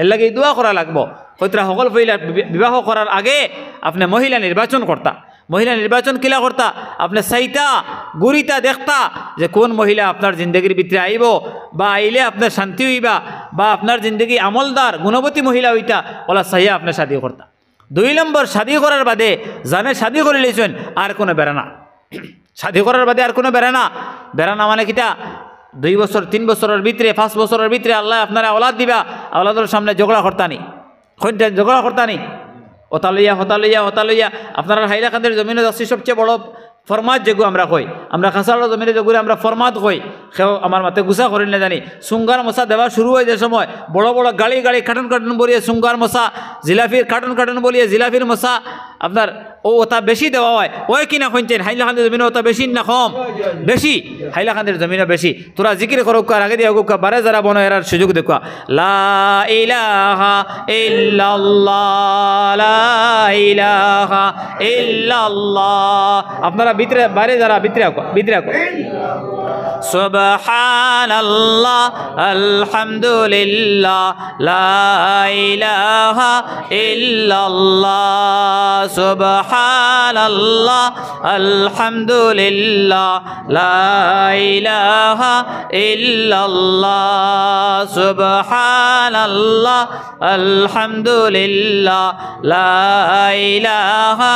এর লাগে এই দোয়া করা লাগবো। কইতরা সকল মহিলা বিবাহ করার আগে আপনি মহিলা নির্বাচন করতা, মহিলা নির্বাচন কিলা করতা, আপনি চাইতা গুরিতা দেখতা যে কোন মহিলা আপনার জিন্দগির ভিতরে আইব, বা আইলে আপনার শান্তি হইবা, বা আপনার জিন্দগি আমলদার গুণবতী মহিলা হইতা, ওলা চাইয়া আপনার শাদি করতা। 2 নম্বর, শাদি করার বাদে জানে শাদি করে লিয়েছেন আর কোনো বেড়ানা, শাদি করার বাদে আর কোনো বেড়ানা। বেড়ানা মানে কিতা, 2 বছর 3 বছরের ভিতরে 5 বছরের ভিতরে আল্লাহ আপনারা আওলাদ দিবা, আওলাদের সামনে ঝগড়া করতানি, ঝগড়া করতানি, ওতা লইয়া আপনারা হাইলাকান্দের জমিনে যাচ্ছি। সবচেয়ে বড় ফরমাদ যেগু আমরা কই, আমরা খাসাড় জমিনে যেগুলো আমরা ফরমাদ কই, সেও আমার মাতে গুছা করেন না জানি। সুঙ্গার মশা দেওয়া শুরু হয় যে সময়, বড় বড় গাড়ি কার্টন কার্টন বলিয়ে সুঙ্গার মশা, জিলাফির কার্টন কার্টন বলিয়ে জিলাফির মশা আপনার ওটা বেশি দেওয়া হয়। ওই কিনা খুঁজছেন হাইলাকান্দের জমিনে ওটা বেশি না কম? বেশি। হাইলাকান্দের জমিনে বেশি। তোরা জিকির করুক, আগে দিয়ে হোক, বারে যারা বনো এরার সুযোগ দেখা। লা ইলাহা ইল্লাল্লাহ, লা ইলাহা ইল্লাল্লাহ। আপনারা ভিতরে বাইরে যারা ভিতরে হোক। সুবহানাল্লাহ, আলহামদুলিল্লাহ, লা ইলাহা ইল্লাল্লাহ। সুবহানাল্লাহ, আলহামদুলিল্লাহ, লা ইলাহা ইল্লাল্লাহ। সুবহানাল্লাহ, আলহামদুলিল্লাহ, লা ইলাহা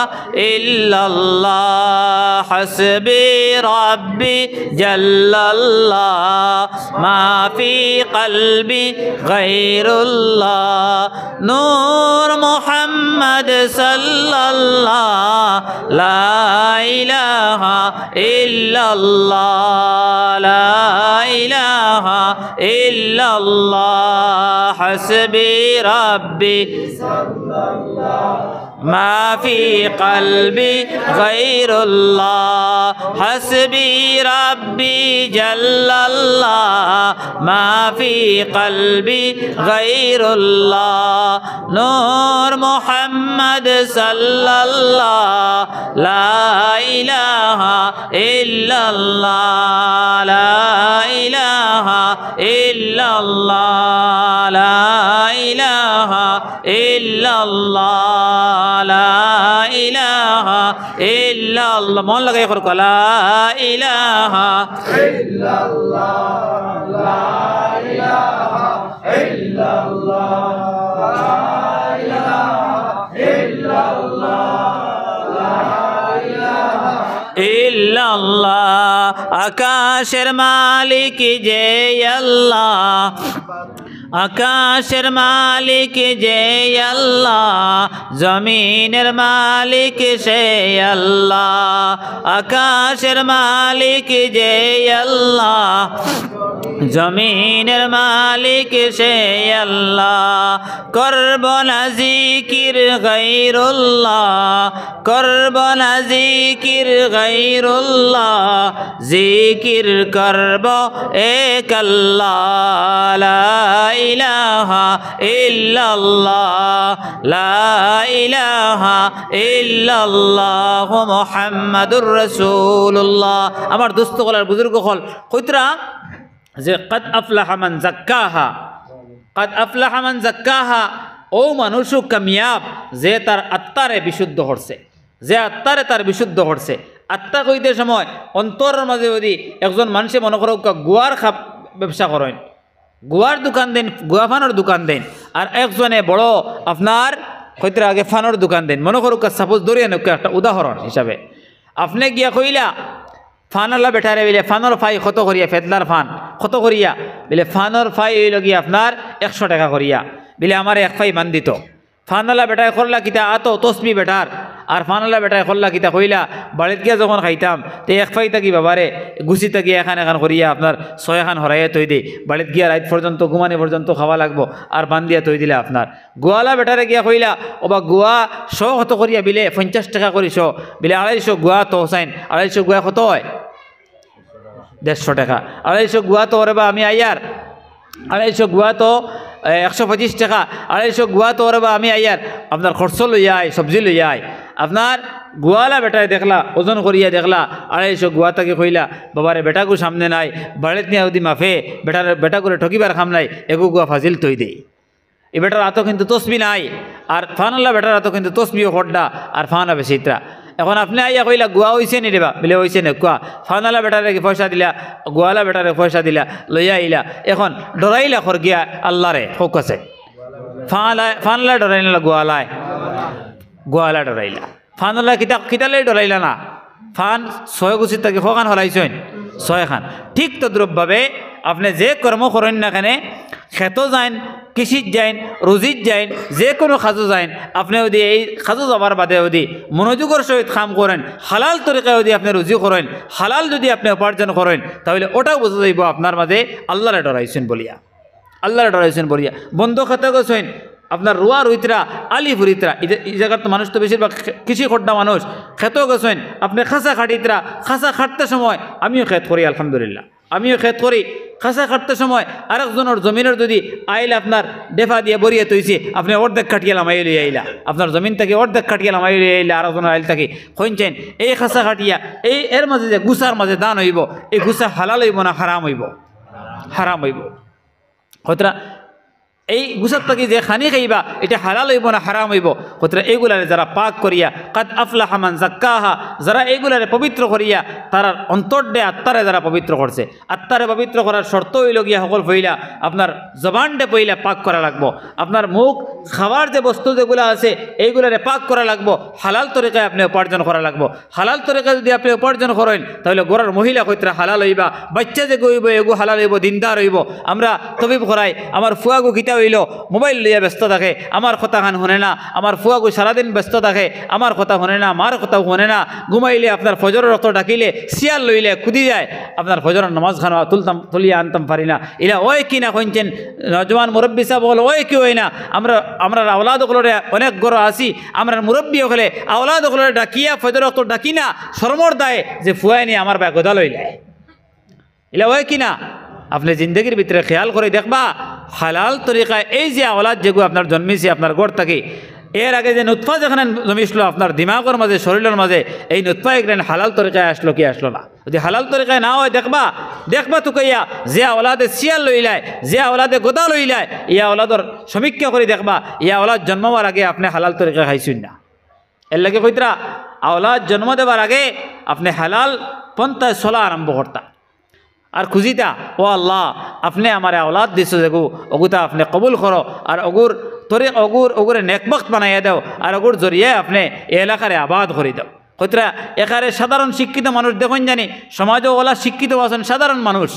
ইল্লাল্লাহ। হাসবি রাব্বি জাল্লাল্লাহ, মা ফি কলবি গায়রুল্লাহ। নূর মুহাম্মদ সাল্লাল্লাহ, লা ইলাহা ইল্লাল্লাহ, লা ইলাহা ইল্লাল্লাহ। হাসবি রাব্বি মা ফি কলবি গায়রুল্লাহ। হাসবি রাব্বি জাল্লাল্লাহ, মা ফি কলবি গায়রুল্লাহ। নূর মুহাম্মদ সাল্লাল্লাহ, লা ইলাহা ইল্লাল্লাহ, লা ইলাহা ইল্লাল্লাহ, লা ইলাহা ইল্লাল্লাহ, লা ইলাহা ইল্লাল্লাহ। মন লাগাই করো, লা ইলাহা ইল্লাল্লাহ, লা ইলাহা ইল্লাল্লাহ, লা ইলাহা ইল্লাল্লাহ, লা ইলাহা ইল্লাল্লাহ। আকাশের মালিক যে আল্লাহ, আকাশের মালিক যে আল্লাহ, জমিনের মালিক সে আল্লাহ। আকাশের মালিক যে আল্লাহ, জমিনের মালিক সে আল্লাহ। করব না জিকির গায়রুল্লাহ, করব না জিকির গায়রুল্লাহ, জিকির করব এক আল্লাহ। লা ইলাহা ইল্লাল্লাহ, লা ইলাহা ইল্লাল্লাহ মুহাম্মাদুর রাসূলুল্লাহ। আমার দোস্ত হল বুজুর্গ হল কইতরা যে কদ আফলাহা মান যাক্কাহা, কদ আফলাহা মান যাক্কাহা, ও মানুষও কামিয়াব যে তার আত্মারে বিশুদ্ধ করছে, যে আত্মারে তার বিশুদ্ধ করছে। আত্মা কইতে সময় অন্তরের মাঝে যদি একজন মানুষে মনে করো গুয়ার ব্যবসা করেন, গুয়ার দোকান দেন, গুয়া ফানোর দোকান দেন, আর একজনে বড় আপনার হয়তো আগে ফানোর দোকান দেন, মনে করুক সাপোজ ধরিয়ে নেক একটা উদাহরণ হিসাবে, আপনি গিয়া কইলা ফানলা বেটারে বিলে ফানোর ফাই কত করিয়া, ফেদলার ফান কত করিয়া বিলে ফানোর ফাই হইল গিয়া আপনার 100 টাকা করিয়া, বিলে আমার এক ফাই মান দিত। ফানলা বেটায় করলা কিতা আতো তসবি বেটার, আর ফানলা বেটায় করলা কিতা কইলা বাড়িত গিয়া যখন খাইতাম তে এক ফাই থাকি বাবারে গুছি থাকি এখান এখান করিয়া আপনার 6 খান হরাইয়া তৈ দিই, বাড়িত গিয়া রাত পর্যন্ত ঘুমানি পর্যন্ত খাওয়া লাগবো, আর বান্ধিয়া তৈ দিলে আপনার। গোয়ালা বেটারে গিয়া কইলা ওবা গুয়া 100 কত করিয়া বিলে 50 টাকা করি 100, বিলে 250 গুয়া তো হোসাইন 250 গুয়া কত হয় 150 টাকা, 250 গুয়া তো ওরে বা আমি আইয়ার 250 গুয়া তো 125 টাকা, 250 গুয়া তো ওরে বা আমি আইয়ার আপনার খরচ লইয়া আয়, সবজি লইয়া আয়। আপনার গোয়ালা বেটায় দেখলা ওজন করিয়া দেখলা 250 গুয়া তাকে কইলা বাবারে বেটাকু সামনে নাই, বাড়িত নিয়ে যদি মাফে বেটা করে ঠকিবার খাম নাই, এগু গুয়া ফাজিল তৈ দেই। এ বেটার আতো কিন্তু তসবি নাই, আর ফানল্লা বেটার আতো কিন্তু তসবিও হড্ডা, আর ফানা বেশিত্রা। এখন আপনি আইয়া কইলা গুয়া হইছে নি দেবা, বলে হইছে নে কুয়া, ফানালা বেটারে পয়সা দিলা, গোয়ালা বেটারে পয়সা দিলা, লইয়া আইলা, এখন ডরাইলা খর গিয়া আল্লাহরে হোক আছে। ফানলা ডরাইলা গোয়ালায়, গোয়ালা ডরাইলা, ফানলা কিতালে ডরাইলা না, ফান 6 গুছির তাকে খান হলাইছেন 6 খান। ঠিক তদ্রুপভাবে আপনি যে কর্ম করেন না কেন, খেতো যাইন, কৃষিত যাইন, রুজিত যাইন, যে কোনো খাজো যাইন, আপনি যদি এই খাজো যাবার বাদে যদি মনোযোগের সহিত কাম করেন, হালাল তরিকায় যদি আপনি রুজি করেন, হালাল যদি আপনি উপার্জন করেন, তাহলে ওটাও বোঝা যাইব আপনার মাঝে আল্লাহরে ডরাইছেন বলিয়া, আল্লাহরে ডরাইছেন বলিয়া। বন্ধ খেতে গেছেন আপনার রুয়া রুইতরা আলি ফুরিতরা, এই জায়গার তো মানুষ তো বেশিরভাগ কৃষি খড্ডা মানুষ, খেতেও গেছেন আপনি খাসা খাটিতরা, খাসা খাটতে সময় আমিও খেত করি আলহামদুলিল্লাহ, আমিও খেত করি। খাসা খাটতে সময় আরেকজনের জমিনের যদি আইল আপনার ডেফা দিয়ে বরিয়ে তৈছে, আপনি অর্ধেক কাটিয়ালাম আইল আইলা, আপনার জমিন থেকে অর্ধেক কাটিয়ালাম আইল আইলা, আরেকজনের আইল থেকে খুঁজছেন এই খাসা খাটিয়া এই এর মাঝে যে গুসার মাঝে দান হইব, এই গুসা হালাল হইব না হারাম হইব? হারাম হইব। হয়তো এই গুসার থেকে যে খানি খাইবা এটা হালাল হইব না হারাম হইব? হয়তো এইগুলারে যারা পাক করিয়া কাদ আফলাহা মান যাক্কাহা, যারা এইগুলারে পবিত্র করিয়া তার অন্তর্দে আত্মারে যারা পবিত্র করছে, আত্মারে পবিত্র করার শর্ত হইল গিয়া সকল পইলা আপনার জবানটে পইলা পাক করা লাগবো, আপনার মুখ খাবার যে বস্তু যেগুলো আছে এইগুলারে পাক করা লাগবো, হালাল তরিকায় আপনি উপার্জন করা লাগবো। হালাল তরিকায় যদি আপনি উপার্জন করেন তাহলে গোড়ার মহিলা কইতরা হালাল হইবা, বাচ্চা যে গইব এগু হালাল হইব, দিনদার হইব। আমরা তবিব করাই, আমার ফুয়াগু গীতা হইল মোবাইল লইয়া ব্যস্ত থাকে, আমার কথা খান শুনে না, আমার ফুয়াগু সারাদিন ব্যস্ত থাকে, আমার কথা শুনে না, মার কথা শুনে না, ঘুমাইলে আপনার ফজরের রক্ত ডাকিলে শিয়াল লইলে খুদি যায়, আপনার ফজরের নামাজ খান তুলিয়া আনতাম পারি না। এরা ওই কিনা কইছেন নজওয়ান মুরব্বী সাহেব বল ওই কি হয় না, আমরা আওলাদ ওগুলোরে অনেক গড় আসি, আমরা মুরব্বী হলে আওলাদ ওগুলোরে ডাকিয়া ফজর রক্ত ডাকি না, শরমর দায় যে ফুয়াই নিয়ে আমার ব্যাগ গোদা লইলে, এলা ওই কিনা। আপনি জিন্দগির ভিতরে খেয়াল করে দেখবা হালাল তরিকায় এই যে আওলাদ যেগুলো আপনার জন্মিছে আপনার গড় থাকে, এর আগে যে নুৎফা যেখানে জমিছিল আপনার দিমাগের মাঝে শরীরের মাঝে, এই নুৎফা এখানে হালাল তরিকায় আসলো কি আসলো না? যদি হালাল তরিকায় না হয় দেখবা তো কইয়া যে আওলাদে শিয়াল লইলায়, যে আওলাদে গোদা লইলায়, ইয়া আওলাদর সমীক্ষা করে দেখবা ইয়া আওলাদ জন্মাবার আগে আপনি হালাল তরিকায় খাইছেন না। এর লাগে কইতরা আওলাদ জন্ম দেবার আগে আপনি হালাল পন্থায় চলা আরম্ভ করতা আর খুঁজিতা, ও আল্লাহ আপনি আমার আওলাদ দিছো যেগু অগুতা আপনি কবুল করো, আর অগুরে নেকবক্ত বানাইয়া দাও, আর অগুর জরিয়ে আপনি এ এলাকারে আবাদ করে দাও। কইতরা এখানে সাধারণ শিক্ষিত মানুষ দেখুন জানি, সমাজও ওলা শিক্ষিত আছেন সাধারণ মানুষ,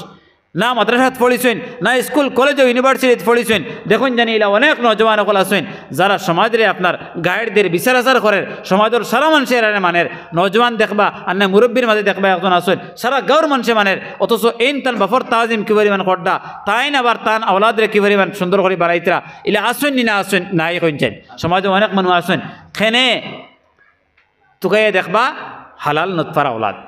না মাদ্রাসাত পড়িছেন, না স্কুল কলেজ ও ইউনিভার্সিটিতে পড়িছেন। দেখুন জানি এলা অনেক নজওয়ান সকল আছেন যারা সমাজের আপনার গাইডদের বিচার আচার করেন, সমাজের সারা মানুষের মানের। নজওয়ান দেখবা আর না মুরব্বীর মাঝে দেখবা একজন আছেন সারা গাঁর মানুষে মানের, অথচ এইন তান বাফর তাজিম কি পরিমাণ করডা, তাইন আবার তান আওলাদরে কি পরিমাণ সুন্দর করে বাড়াইতরা। এলা আসেন নি না আসেন নাই কইছেন। সমাজে অনেক মানুষ আসেন খেনে তুকাই দেখবা হালাল নুতফার আওলাদ,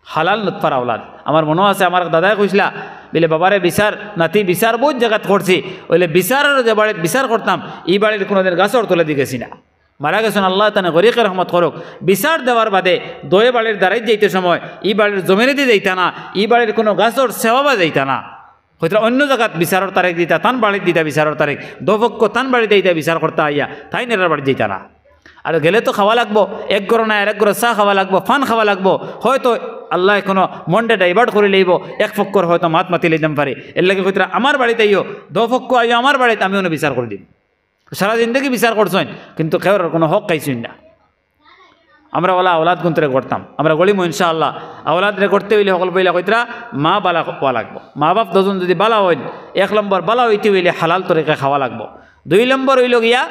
হালাল নুতফার আওলাদ। আমার মনে আছে আমার দাদাই কইসলা বলে বাবারে বিচার নাতি বিচার বহুত জায়গাত করছি, ওইলে বিচারের যে বাড়িতে বিচার করতাম এই বাড়ির কোনোদিন গাছর তুলে দিয়ে গেছি না। মারা গেছেন আল্লাহ তানে গরিকের রহমত করুক। বিচার দেওয়ার বাদে দয়ে বাড়ির দ্বারাই যাইতে সময় এই বাড়ির জমিনেতে যাইতা না, এই বাড়ির কোনো গাছর সেবা যাইতা না। হয়তো অন্য জায়গাত বিচারের তারিখ দিতা, তান বাড়িতে দিতা বিচারের তারিখ, দপক্ষ তান বাড়িতে দিতা বিচার করতে আইয়া, তাই নেরার বাড়ি যাইতা না। আর গেলে তো খাওয়া লাগবো, এক গরো না এক গরো চা খাওয়া লাগবো, ফান খাওয়া লাগবো। হয়তো আল্লাহ কোনো মনটা ডাইভার্ট করে লইব, এক ফক্কর হয়তো মাত মাতি লইতাম পারে। এর লাগে হয়তো আমার বাড়িতে আইও, দপক্ষ আইও আমার বাড়িতে, আমি অন্য বিচার করে দিম। সারা জিন্দগি বিচার করছেন কিন্তু কেউর কোনো হক খাইছেন না। আমরা ওলা আওলাদ গুন্তরে করতাম, আমরা গলিম ইনশাআল্লাহ। আওলাদরে করতে হইলে সকল বইলা কইতরা মা বালা হওয়া লাগবো। মা বাপ দুজন যদি বালা হইন, 1 নম্বর বালা হইতে হইলে হালাল তরিকা খাওয়া লাগবো। 2 নম্বর হইল গিয়া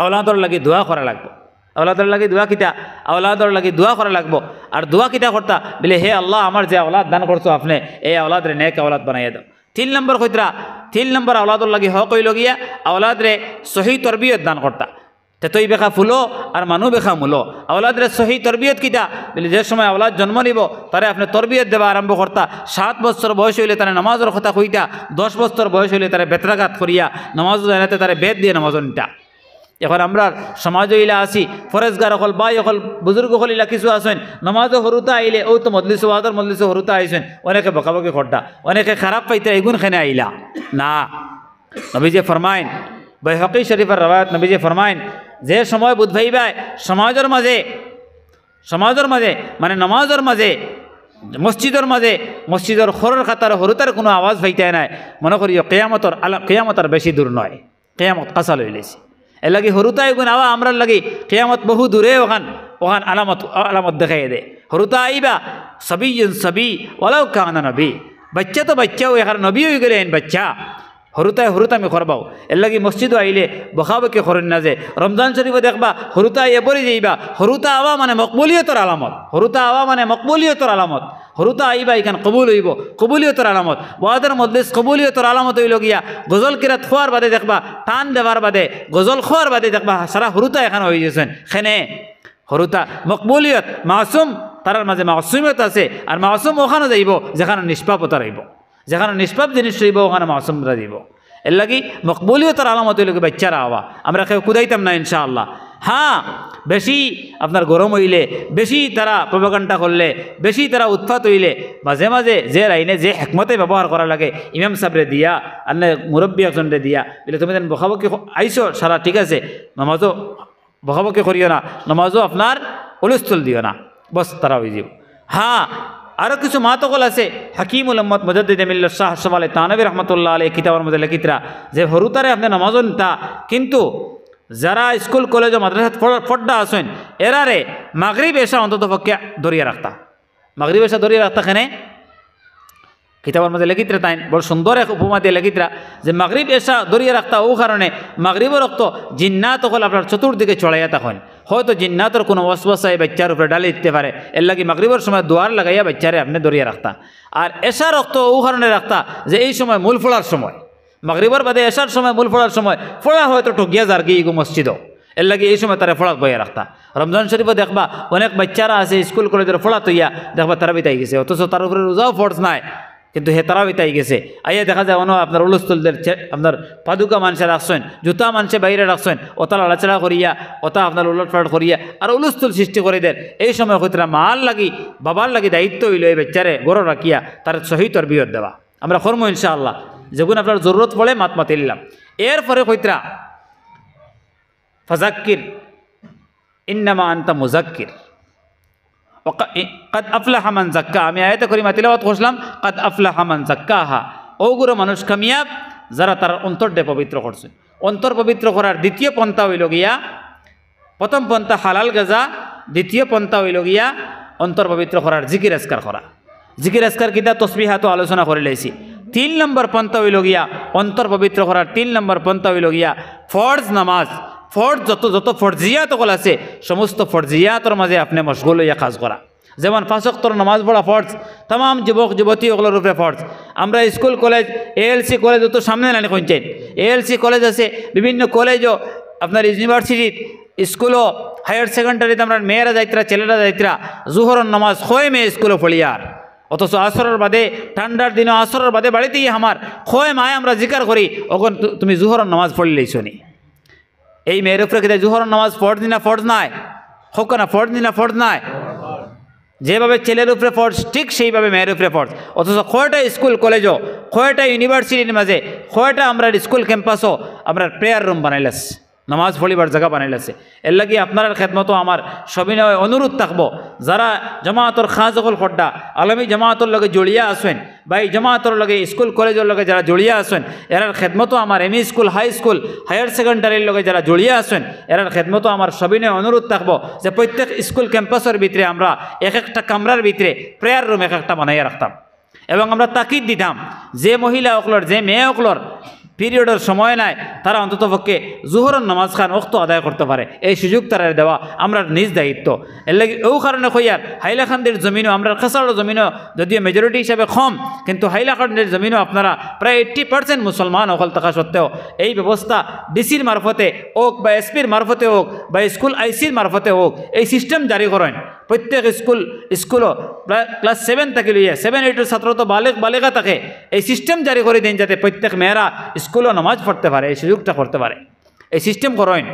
আওলাদর লাগি দোয়া করা লাগবো। আওলাদর লাগি দোয়া কিতা, আওলাদর লাগি দোয়া করা লাগবো। আর দোয়া কিতা করতা বলে হে আল্লাহ আমার যে আওলাদ দান করছো আপনি, এই আওলাদরে নেক আওলাদ বানাইয়া দাও। 3 নম্বর কইতরা, 3 নম্বর আওলাদর লাগি হক হইল গিয়া আওলাদরে সহি তরবিয়ত দান করতা। তেতই বেখা ফুলো আর মানু বেখা মূলো। আওলাদরে সহি তরবিয়ত কিতা বলে যে সময় আওলাদ জন্ম নিব তারে আপনি তরবিয়ত দেওয়া আরম্ভ করতা। 7 বছর বয়স হইলে তারা নামাজের কথা কইতা, 10 বছর বয়স হইলে তারা বেতরাঘাত করিয়া নামাজ জানাতে তারা বেদ দিয়ে নামাজ নিতা। এখন আমরা সমাজ ইলা আসি, ফরেজগার অকল বাই অকল বুজুর্গ হল ইলা কিছু আসেন, নামাজও হরুতা আইলে ও তো মজলিসে ওয়াদর মজলিসে হরুতা আইসেন, অনেকে বকাবকি খড্ডা, অনেকে খারাপ পাইতে এগুন খেনে আইলা না। নবীজি ফরমাইন, বাইহাকি শরীফের রওয়ায়াত, নবীজি ফরমাইন যে সময় বুধ ভাইবাই সমাজের মাঝে মানে নামাজের মাঝে মসজিদের মাঝে মসজিদের খরের খাতার হরুতার কোনো আওয়াজ পাইতে নাই, মনে করি কেয়ামতর বেশি দূর নয়, কেয়ামত কাঁচা লইলেছি। এর লাগে হরুতা এগুন আওয়া আমরা লাগি কেয়ামত বহু দূরে ওখান আলামত দেখাই দে। হরুতা আইবা সবি ওলাও কানা নবী, বাচ্চা তো বাচ্চাও এখানে নবী হয়ে গেলেন বাচ্চা। হরুতা আমি করবাও। এর লাগে মসজিদও আইলে বখাবকে করেন না যে রমজান শরীফে দেখবা হরুতা আইয়া পড়ে যাইবা। হরুতা আওয়া মানে মকবুলিয়তর আলামত, হরুতা আওয়া মানে মকবুলিয়তর আলামত। হরুতা আইবা এখান কবুল হইব, কবুলিয়তর আলামত। ওয়াদের মজলিস কবুলিয়তর আলামত হইল গিয়া গজল কিরাত খোয়ার বাদে দেখবা, টান দেওয়ার বাদে গজল খোয়ার বাদে দেখবা সারা হরুতা এখানে হয়ে গেছেন। খেনে হরুতা মকবুলিয়ত, মাসুম তার মাঝে মাসুমিয়ত আছে। আর মাসুম ওখানে যাইব যেখানে নিষ্পাপতা রইব, যেখানে নিষ্পাপ জিনিস রইব ওখানে মাসুমরা দিব। এর লাগি মকবুলিয়তের আলামত হইল বাচ্চারা আওয়া, আমরা কেউ কুদাইতাম না ইনশাআল্লাহ। হ্যাঁ, বেশি আপনার গরম হইলে, বেশি তারা প্রোপাগান্ডা করলে, বেশি তারা উৎপাত হইলে মাঝে মাঝে যে লাইনে যে হেকমতে ব্যবহার করা লাগে ইমাম সাহেবরে দিয়া আর মুরব্বী একজনরে দিয়া বলে তুমি যেন বকাবকি আইসো সারা ঠিক আছে, নামাজও বকাবকি করিও না, নামাজও আপনার উলস্থল দিও না, বস তারা হয়ে যাব। হ্যাঁ, আরও কিছু মাতকল আছে। হাকিমুল উম্মত মুজাদ্দিদ মিল্লাত শাহ সওয়ালে তানবী রহমতুল্লাহ আলাইহি কিতাবের মধ্যে লিখিতরা যে হরুতারে আপনি নামাজও নিতা, কিন্তু যারা স্কুল কলেজ মাদ্রাসাত পড়া আসেন এরারে মাগরিব এসা অন্তত পক্ষে ধরিয়া রাখতা, মাগরিব এসা ধরিয়া রাখতা। কেনে কিতাবের মধ্যে লিখিতরা তাই বড় সুন্দর এক উপমা দিয়ে লিখিতরা যে মাগরিব এসা ধরিয়া রাখতা ও কারণে মাগরিবের রক্ত জিন্নাত হল আপনার চতুর্দিকে চড়াইয়া তখন হয়তো জিন্নাতর কোনো ওয়াসওয়াসায় বাচ্চার উপরে ডালে দিতে পারে। এর লাগে মাগরিবের সময় দুয়ার লাগাইয়া বাচ্চারে আপনি ধরিয়া রাখতা। আর এসা রক্ত ও কারণে রাখতা যে এই সময় মূল ফোড়ার সময়, মাগরিবের বাদে এসার সময় মূল ফোড়ার সময় ফোড়া হয়তো ঠকিয়া যার গিয়ে মসজিদও, এর লাগে এই সময় তারা ফোড়াত বইয়া রাখতা। রমজান শরীফে দেখবা অনেক বাচ্চারা আছে স্কুল কলেজের ফোড়া তৈয়া দেখবা তারা বিতাই গেছে, অথচ তার উপরে রোজাও ফোর্স নাই, কিন্তু হে তারাও বিতাই গেছে। আইয়া দেখা যায় অন্য আপনার উলস্থলদের আপনার পাদুকা মানুষে রাখছেন, জুতা মানুষে বাইরে রাখছেন, ওতা লড়াচড়া করিয়া ওতা আপনার উলটপালট করিয়া আর উলস্থল সৃষ্টি করে দেন। এই সময় হয়তো মাল লাগি বাবার লাগি দায়িত্ব হইল এই বাচ্চারে গড় রাখিয়া তার সহি তরবিয়ত দেওয়া। আমরা কর্ম ইনশাআল্লাহ যেগুন আপনার জরুরত পড়ে মাত মাতিলাম। এরপরে কইতরা ফাজাক্কির ইন্নামা আনতা মুজাক্কির কাদ আফলাহা মান যাক্কা। আমি আয়াতে করিমা তিলাওয়াত করলাম কাদ আফলাহা মান যাক্কাহা। ওগুলো মানুষ কামিয়াব যারা তার অন্তরটা পবিত্র করছে। অন্তর পবিত্র করার দ্বিতীয় পন্থা হইল গিয়া, প্রথম পন্থা হালাল গাজা, দ্বিতীয় পন্থা হইল গিয়া অন্তর পবিত্র করার জিকির আজকার করা। জিকির আজকার কিতা তসবিহাতো আলোচনা করে লাইছি। 3 নম্বর পন্থা হইল গিয়া অন্তর পবিত্র করার 3 নম্বর পন্থা হইল গিয়া ফরজ নামাজ। ফরজ যত ফরজিয়াত সকল আছে সমস্ত ফরজিয়াতর মাঝে আপনি মশগুল হইয়া কাজ করা। যেমন 5 ওয়াক্ত নামাজ পড়া ফরজ, তাম যুবক যুবতী ওগুলোর উপরে ফরজ। আমরা স্কুল কলেজ এএলসি কলেজ তো সামনে নানি কইছেন, এএলসি কলেজ আছে, বিভিন্ন কলেজও আপনার ইউনিভার্সিটির স্কুলও হায়ার সেকেন্ডারিতে আমরা মেয়েরা যাইতরা ছেলেরা যাইতরা জুহরের নামাজ খোয় মেয়ে স্কুলও ফলিয়ার, অথচ আসরের বাদে ঠান্ডার দিনে আসরের বাদে বাড়িতেই আমার খোয় মায় আমরা জিকার করি, ওখন তুমি জুহরের নামাজ পড়লেইছ নি। এই মেয়ের উপরে কিন্তু জুহরের নামাজ ফরজ না ফরজ নাই, হোক না ফরজ না ফরজ নাই। যেভাবে ছেলের উপরে ফরজ ঠিক সেইভাবে মেয়ের উপরে ফরজ। অথচ কয়টা স্কুল কলেজও কয়টা ইউনিভার্সিটির মাঝে কয়টা আমরা স্কুল ক্যাম্পাসও আমরা প্রেয়ার রুম বানাইলাস, নামাজ পড়িবার জায়গা বানাইলাছে। এর লাগি আপনার খেদমতো আমার সবিনয় অনুরোধ থাকবো, যারা জামাতর খাজকল খড্ডা আলমী জামাতর লগে জড়িয়া আসেন বা এই জামাতর লগে স্কুল কলেজের লগে যারা জড়িয়া আসেন, এরার খেদমতো আমার ME school high school higher সেকেন্ডারির লগে যারা জড়িয়া আসেন, এরার খেদমতো আমার সবিনয় অনুরোধ থাকবো যে প্রত্যেক স্কুল ক্যাম্পাসের ভিতরে আমরা এক একটা কামরার ভিতরে প্রেয়ার রুম এক একটা বানাইয়া রাখতাম এবং আমরা তাকিদ দিতাম যে মহিলা অকলর যে মেয়ে অকলর পিরিয়ডের সময় নাই, তারা অন্ততপক্ষে জুহরের নামাজ খান অক্ত আদায় করতে পারে, এই সুযোগ তারা দেওয়া আমরা নিজ দায়িত্ব। এর লাগে এই কারণে কইয়ার হাইলাকান্দির জমিনও আমরা খেসার জমিনও যদিও মেজরিটি হিসাবে কম, কিন্তু হাইলাকান্দির জমিনও আপনারা প্রায় 80% মুসলমান অকল থাকা সত্ত্বেও এই ব্যবস্থা ডিসির মারফতে হোক বা এসপির মারফতে হোক বা স্কুল আইসির মারফতে হোক এই সিস্টেম জারি করেন। প্রত্যেক স্কুলও প্রায় ক্লাস 7 থেকে লিয়ে 7-8 ছাত্র তো বালেগা থাকে, এই সিস্টেম জারি করে দিন যাতে প্রত্যেক মেয়েরা স্কুলও নামাজ পড়তে পারে, এই সুযোগটা করতে পারে। এই সিস্টেম করেন,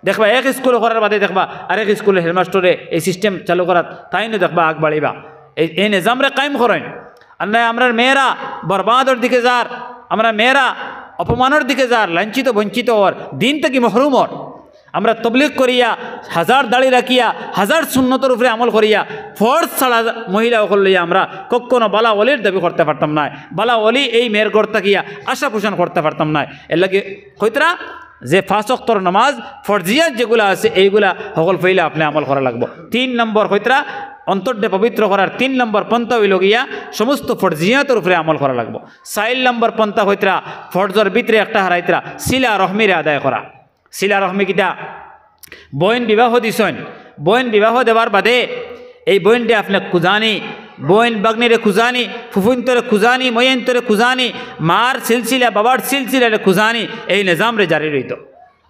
দেখবা এক স্কুলে করার বাদে দেখবা আরেক স্কুলের হেডমাস্টরে এই সিস্টেম চালু করার তাইনও দেখবা আগ বাড়িবা। এই নিজামরে কায়েম করেন। আর নয় আমরা মেয়েরা বরবাদর দিকে যার, আমরা মেয়েরা অপমানের দিকে যার, লাঞ্ছিত বঞ্চিত হওয়ার দিন থেকে মহরুম হর। আমরা তবলিগ করিয়া হাজার দাড়ি রাখিয়া হাজার সুন্নতের উপরে আমল করিয়া ফরজ ছাড়া মহিলা অকল লইয়া আমরা কখনো বালা অলির দাবি করতে পারতাম না, বালা অলি এই মেয়ের ঘর থাকিয়া আশা পোষণ করতে পারতাম না। এর লাগে কইতরা যে 5 ওয়াক্তর নামাজ ফরজিয়াত যেগুলো আছে এইগুলা সকল ফেলে আপনি আমল করা লাগবো। 3 নম্বর কইতরা অন্তরটা পবিত্র করার 3 নম্বর পন্থা হইল গিয়া সমস্ত ফরজিয়াতের উপরে আমল করা লাগবো। 4 নম্বর পন্থা হইতরা ফরজর ভিতরে একটা হারাইতরা সিলা রহমিরে আদায় করা। সিলা রহমি কিটা বইন বিবাহ দিছেন, বইন বিবাহ দেওয়ার বাদে এই বইনটা আপনি খুঁজানি, বইন বাগ্নিরে খুঁজানি, ফুফুন্তরে খুঁজানি, ময়ন্তরে খুঁজানি, মার সিলসিলা বাবার সিলসিলারে খুঁজানি, এই নিজামরে জারি রইত।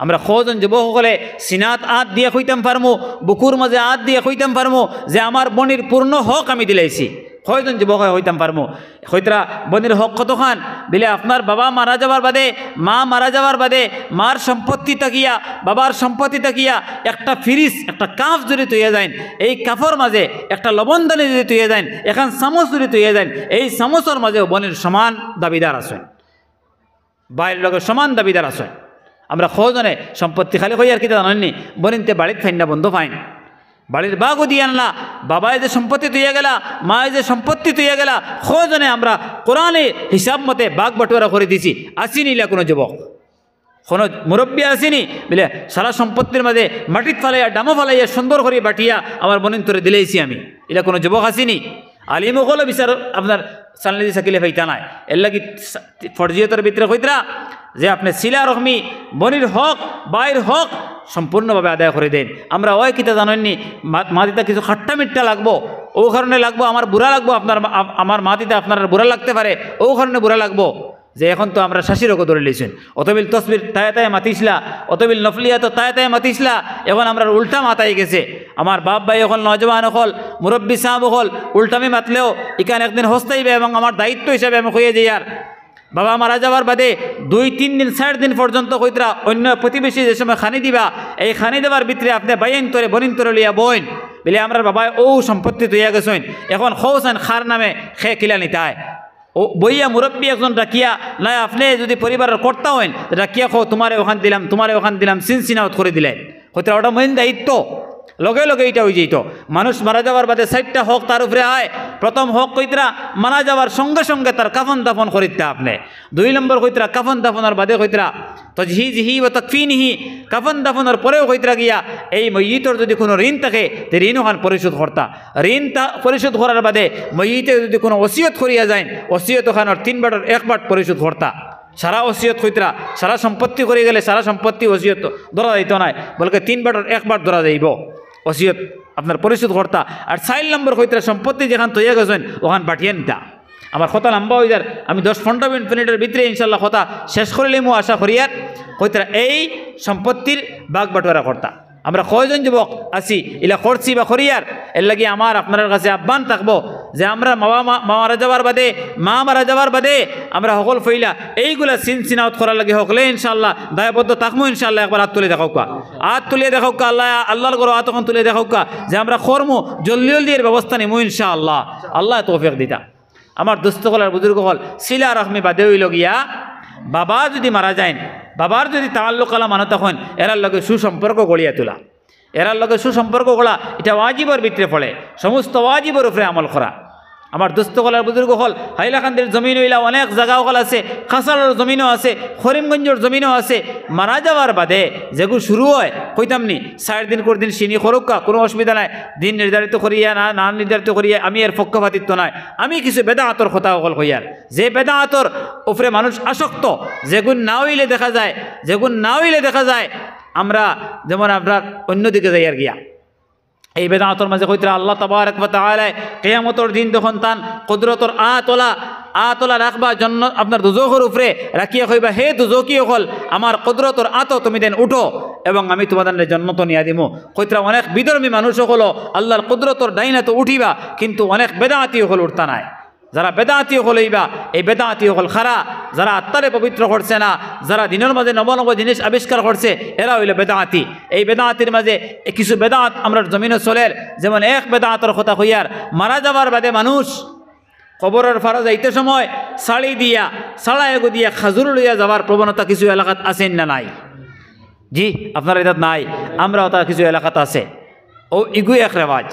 আমরা খোঁজন যুবকসকলে সিনাত আত দিয়ে কইতাম পারমু, বুকুর মাঝে আত দিয়ে কইতাম পারমু যে আমার বনির পূর্ণ হক আমি দিলাইছি। কয়জন যুবক হইতাম পারমু হইতরা বনির হক কতখান বিলে আপনার বাবা মারা যাওয়ার বাদে, মা মারা যাওয়ার বাদে মার সম্পত্তি তাকিয়া বাবার সম্পত্তি তাকিয়া একটা ফিরিস একটা কাফ যদি তৈয়া যায়, এই কাফর মাঝে একটা লবণদানি যদি তৈয়া যায়, এখন চামচ যদি তৈয়া যায়, এই চামচের মাঝেও বনির সমান দাবিদার আছেন, বাইরের লোকের সমান দাবিদার আছেন। আমরা খোঁজনে সম্পত্তি খালি কই আর কি জানেননি, বনিনতে বাড়িতে ফাইন না বন্ধ ফাইন, বাড়ির বাঘও দিয়ে আনলা, বাবায় যে সম্পত্তি তুইয়া গেলা, মায় যে সম্পত্তি তুইয়া গেলা, খোঁজনে আমরা কোরআনে হিসাব মতে বাঘ বাটোয়ারা করে দিছি। আসিনি ইলা কোনো যুবক, কোনো মুরব্বী আসিনি বলে সারা সম্পত্তির মাঝে মাটিত ফালাইয়া ডামো ফালাইয়া সুন্দর করে বাটিয়া আমার বনিন তোরে দিলেইছি আমি, এটা কোনো যুবক আসিনি। আলিমকল বিচার আপনার সানলিদি সাকিলে ফাইতা নাই। এর লাগি ফরজিয়তের ভিতরে কইতরা যে আপনি সিলা রহমি বনির হক বাইর হক সম্পূর্ণভাবে আদায় করে দেন। আমরা ওই কিতা জানেননি মাটিতে কিছু খাট্টা মিট্টা লাগবো, ও কারণে লাগবো আমার বুড়া লাগবো, আপনার আমার মাটিতে আপনার বুড়া লাগতে পারে, ও কারণে বুড়া লাগবো যে এখন তো আমরা শাশিরকও ধরে লিয়েছেন, অতবিল তসবির তায়ে তায়ে মাতিসলা, অতবিল নফলিয়া তো তায়ে তায়ে মাতিসলা, এখন আমরা উল্টা মাতাই গেছে। আমার বাপ ভাই হল নজওয়ান হল মুরব্বী সাহেব হল উল্টামি মাতলেও এখানে একদিন হস্তাইবে এবং আমার দায়িত্ব হিসাবে আমি কইয়ে যাই। আর বাবা মারা যাওয়ার বাদে 2-3 দিন 4 দিন পর্যন্ত কইতরা অন্য প্রতিবেশী যে সময় খানি দিবা, এই খানি দেওয়ার ভিতরে আপনি বাইন তোরে বনিন তোরে লিয়া বইন বলে আমরা বাবা ও সম্পত্তি তৈয়া গেছেন, এখন খোঁজেন খার নামে খে কিলা নিতায় ও বইয়া মুরব্বী একজন রাখিয়া না, আপনি যদি পরিবারের কর্তা হন রাখিয়া খো তোমারে ওখান দিলাম তোমারে ওখান দিলাম সিনসিনাউত করে দিলেন, হয়তো ওটা মেন দায়িত্ব। লগে লগে এইটা হয়ে যেত। মানুষ মারা যাওয়ার বাদে 4টা হক তার উপরে আয়। প্রথম হক কইতরা মারা যাওয়ার সঙ্গে সঙ্গে তার কাফন দাফন করিতে আপনি। 2 নম্বর কইতরা কাফন দাফনের বাদে কইতরা তজহিজহি ওয়া তাকফিনহি, কাফন দাফনের পরেও কইতরা গিয়া এই মইয়িতর যদি কোনো ঋণ থাকে তে ঋণ ওখান পরিশোধ করতা। ঋণটা পরিশোধ করার বাদে মইয়িতে যদি কোনো ওসিয়ত করিয়া যায় ওসিয়ত ওখানের 3 বারের 1 বার পরিশোধ করতা। সারা ওসিয়ত কইতরা সারা সম্পত্তি করে গেলে সারা সম্পত্তি ওসিয়ত ধরা যাইত না, বলকে 3 বারের 1 বার ধরা যাইব ওসিয়ত আপনার পরিশোধ করতা। আর 4 নম্বর কইতরা সম্পত্তি যেখান তৈয়া গেছেন ওখান পাঠিয়ে নিতা। আমার কথা লম্বা হয়ে যার, আমি 10-15 মিনিটের ভিতরে ইনশাল্লাহ কথা শেষ করলে মো আশা করিয়ার কইতরা এই সম্পত্তির ভাগ বাটোয়ারা করতা। আমরা কয়জন যুবক আছি এলা করছি বা করিয়ার, এর লাগি আমার আপনার কাছে আহ্বান থাকবো যে আমরা মারা যাওয়ার বাদে মা মারা যাওয়ার বাদে আমরা সকল ফইলা এইগুলা চিনাউট করার লাগে হকলে ইনশাল্লাহ দায়বদ্ধ থাকবো। ইনশাল্লাহ একবার হাত তুলে দেখাও কা, হাত তুলে দেখাও কা, আল্লাহর গরো হাত তখন তুলে দেখাও কা যে আমরা কর্মো জলদি জলদি এর ব্যবস্থা নিমু ইনশাআল্লাহ। আল্লাহ তৌফিক দিতা। আমার দুস্থকলার বুজুর্গ হল সিলা রহমি বাদে হইল গিয়া বাবা যদি মারা যায়, বাবার যদি তাল্লুক আলা মানুষ তখন এরার লগে সুসম্পর্ক গড়িয়া তোলা, এরার লগে সুসম্পর্ক গড়া এটা ওয়াজিবের ভিতরে পড়ে। সমস্ত ওয়াজিবের উপরে আমল করা। আমার দুস্থকলার বুজুর্গ হল হাইলাকান্দির জমিন হইলা অনেক জায়গা হল আছে, খাসালের জমিনও আছে, করিমগঞ্জের জমিনও আছে। মারা যাওয়ার বাদে যেগুলো শুরু হয় কইতামনি 4 দিন করে দিন সিনি খরক্কা, কোনো অসুবিধা নাই। দিন নির্ধারিত করিয়া না নির্ধারিত করিয়া আমি এর পক্ষপাতিত্ব নাই। আমি কিছু বেদাআতর কথা হল কইয়ার যে বেদাআতর উপরে মানুষ আসক্ত, যেগুলো না হইলে দেখা যায়, যেগুলো না হইলে দেখা যায় আমরা যেমন আমরা অন্যদিকে যাই আর গিয়া। এই বেদাঁতর মাঝে কইতরা আল্লাহ তাবারক ওয়া তাআলা কিয়ামতের দিন যখন তান কুদরতর আতলা রাখবা জন্য আপনার দুজখের উপরে রাখিয়া কইবা হে দুজকি হল আমার কুদরতর আতো তুমি দেন উঠো এবং আমি তোমাদের জান্নাত নিয়া দিমু। কইতরা অনেক বিধর্মী মানুষ হলো আল্লাহর কুদরতর ডাইনা তো উঠিবা, কিন্তু অনেক বেদাঁতি হল উঠতা নাই। যারা বেদাঁতি হলইবা এই বেদাঁতি হল খারা, যারা আত্মারে পবিত্র করছে না, যারা দিনের মাঝে নব নব জিনিস আবিষ্কার করছে এরা হইল বেদাঁতি। এই বেদাঁতির মাঝে কিছু বেদাঁত আমরা জমিনে চলের। যেমন এক বেদাঁতর কথা হইয়ার মারা যাবার বাদে মানুষ কবরের ফারা যাইতে সময় শাড়ি দিয়া সাড়া এগো দিয়া খাজুর লইয়া যাওয়ার প্রবণতা কিছু এলাকাত আছেন না নাই? জি আপনার এটা নাই, আমরাও তার কিছু এলাকাত আছে। ও ইগু এক রেওয়াজ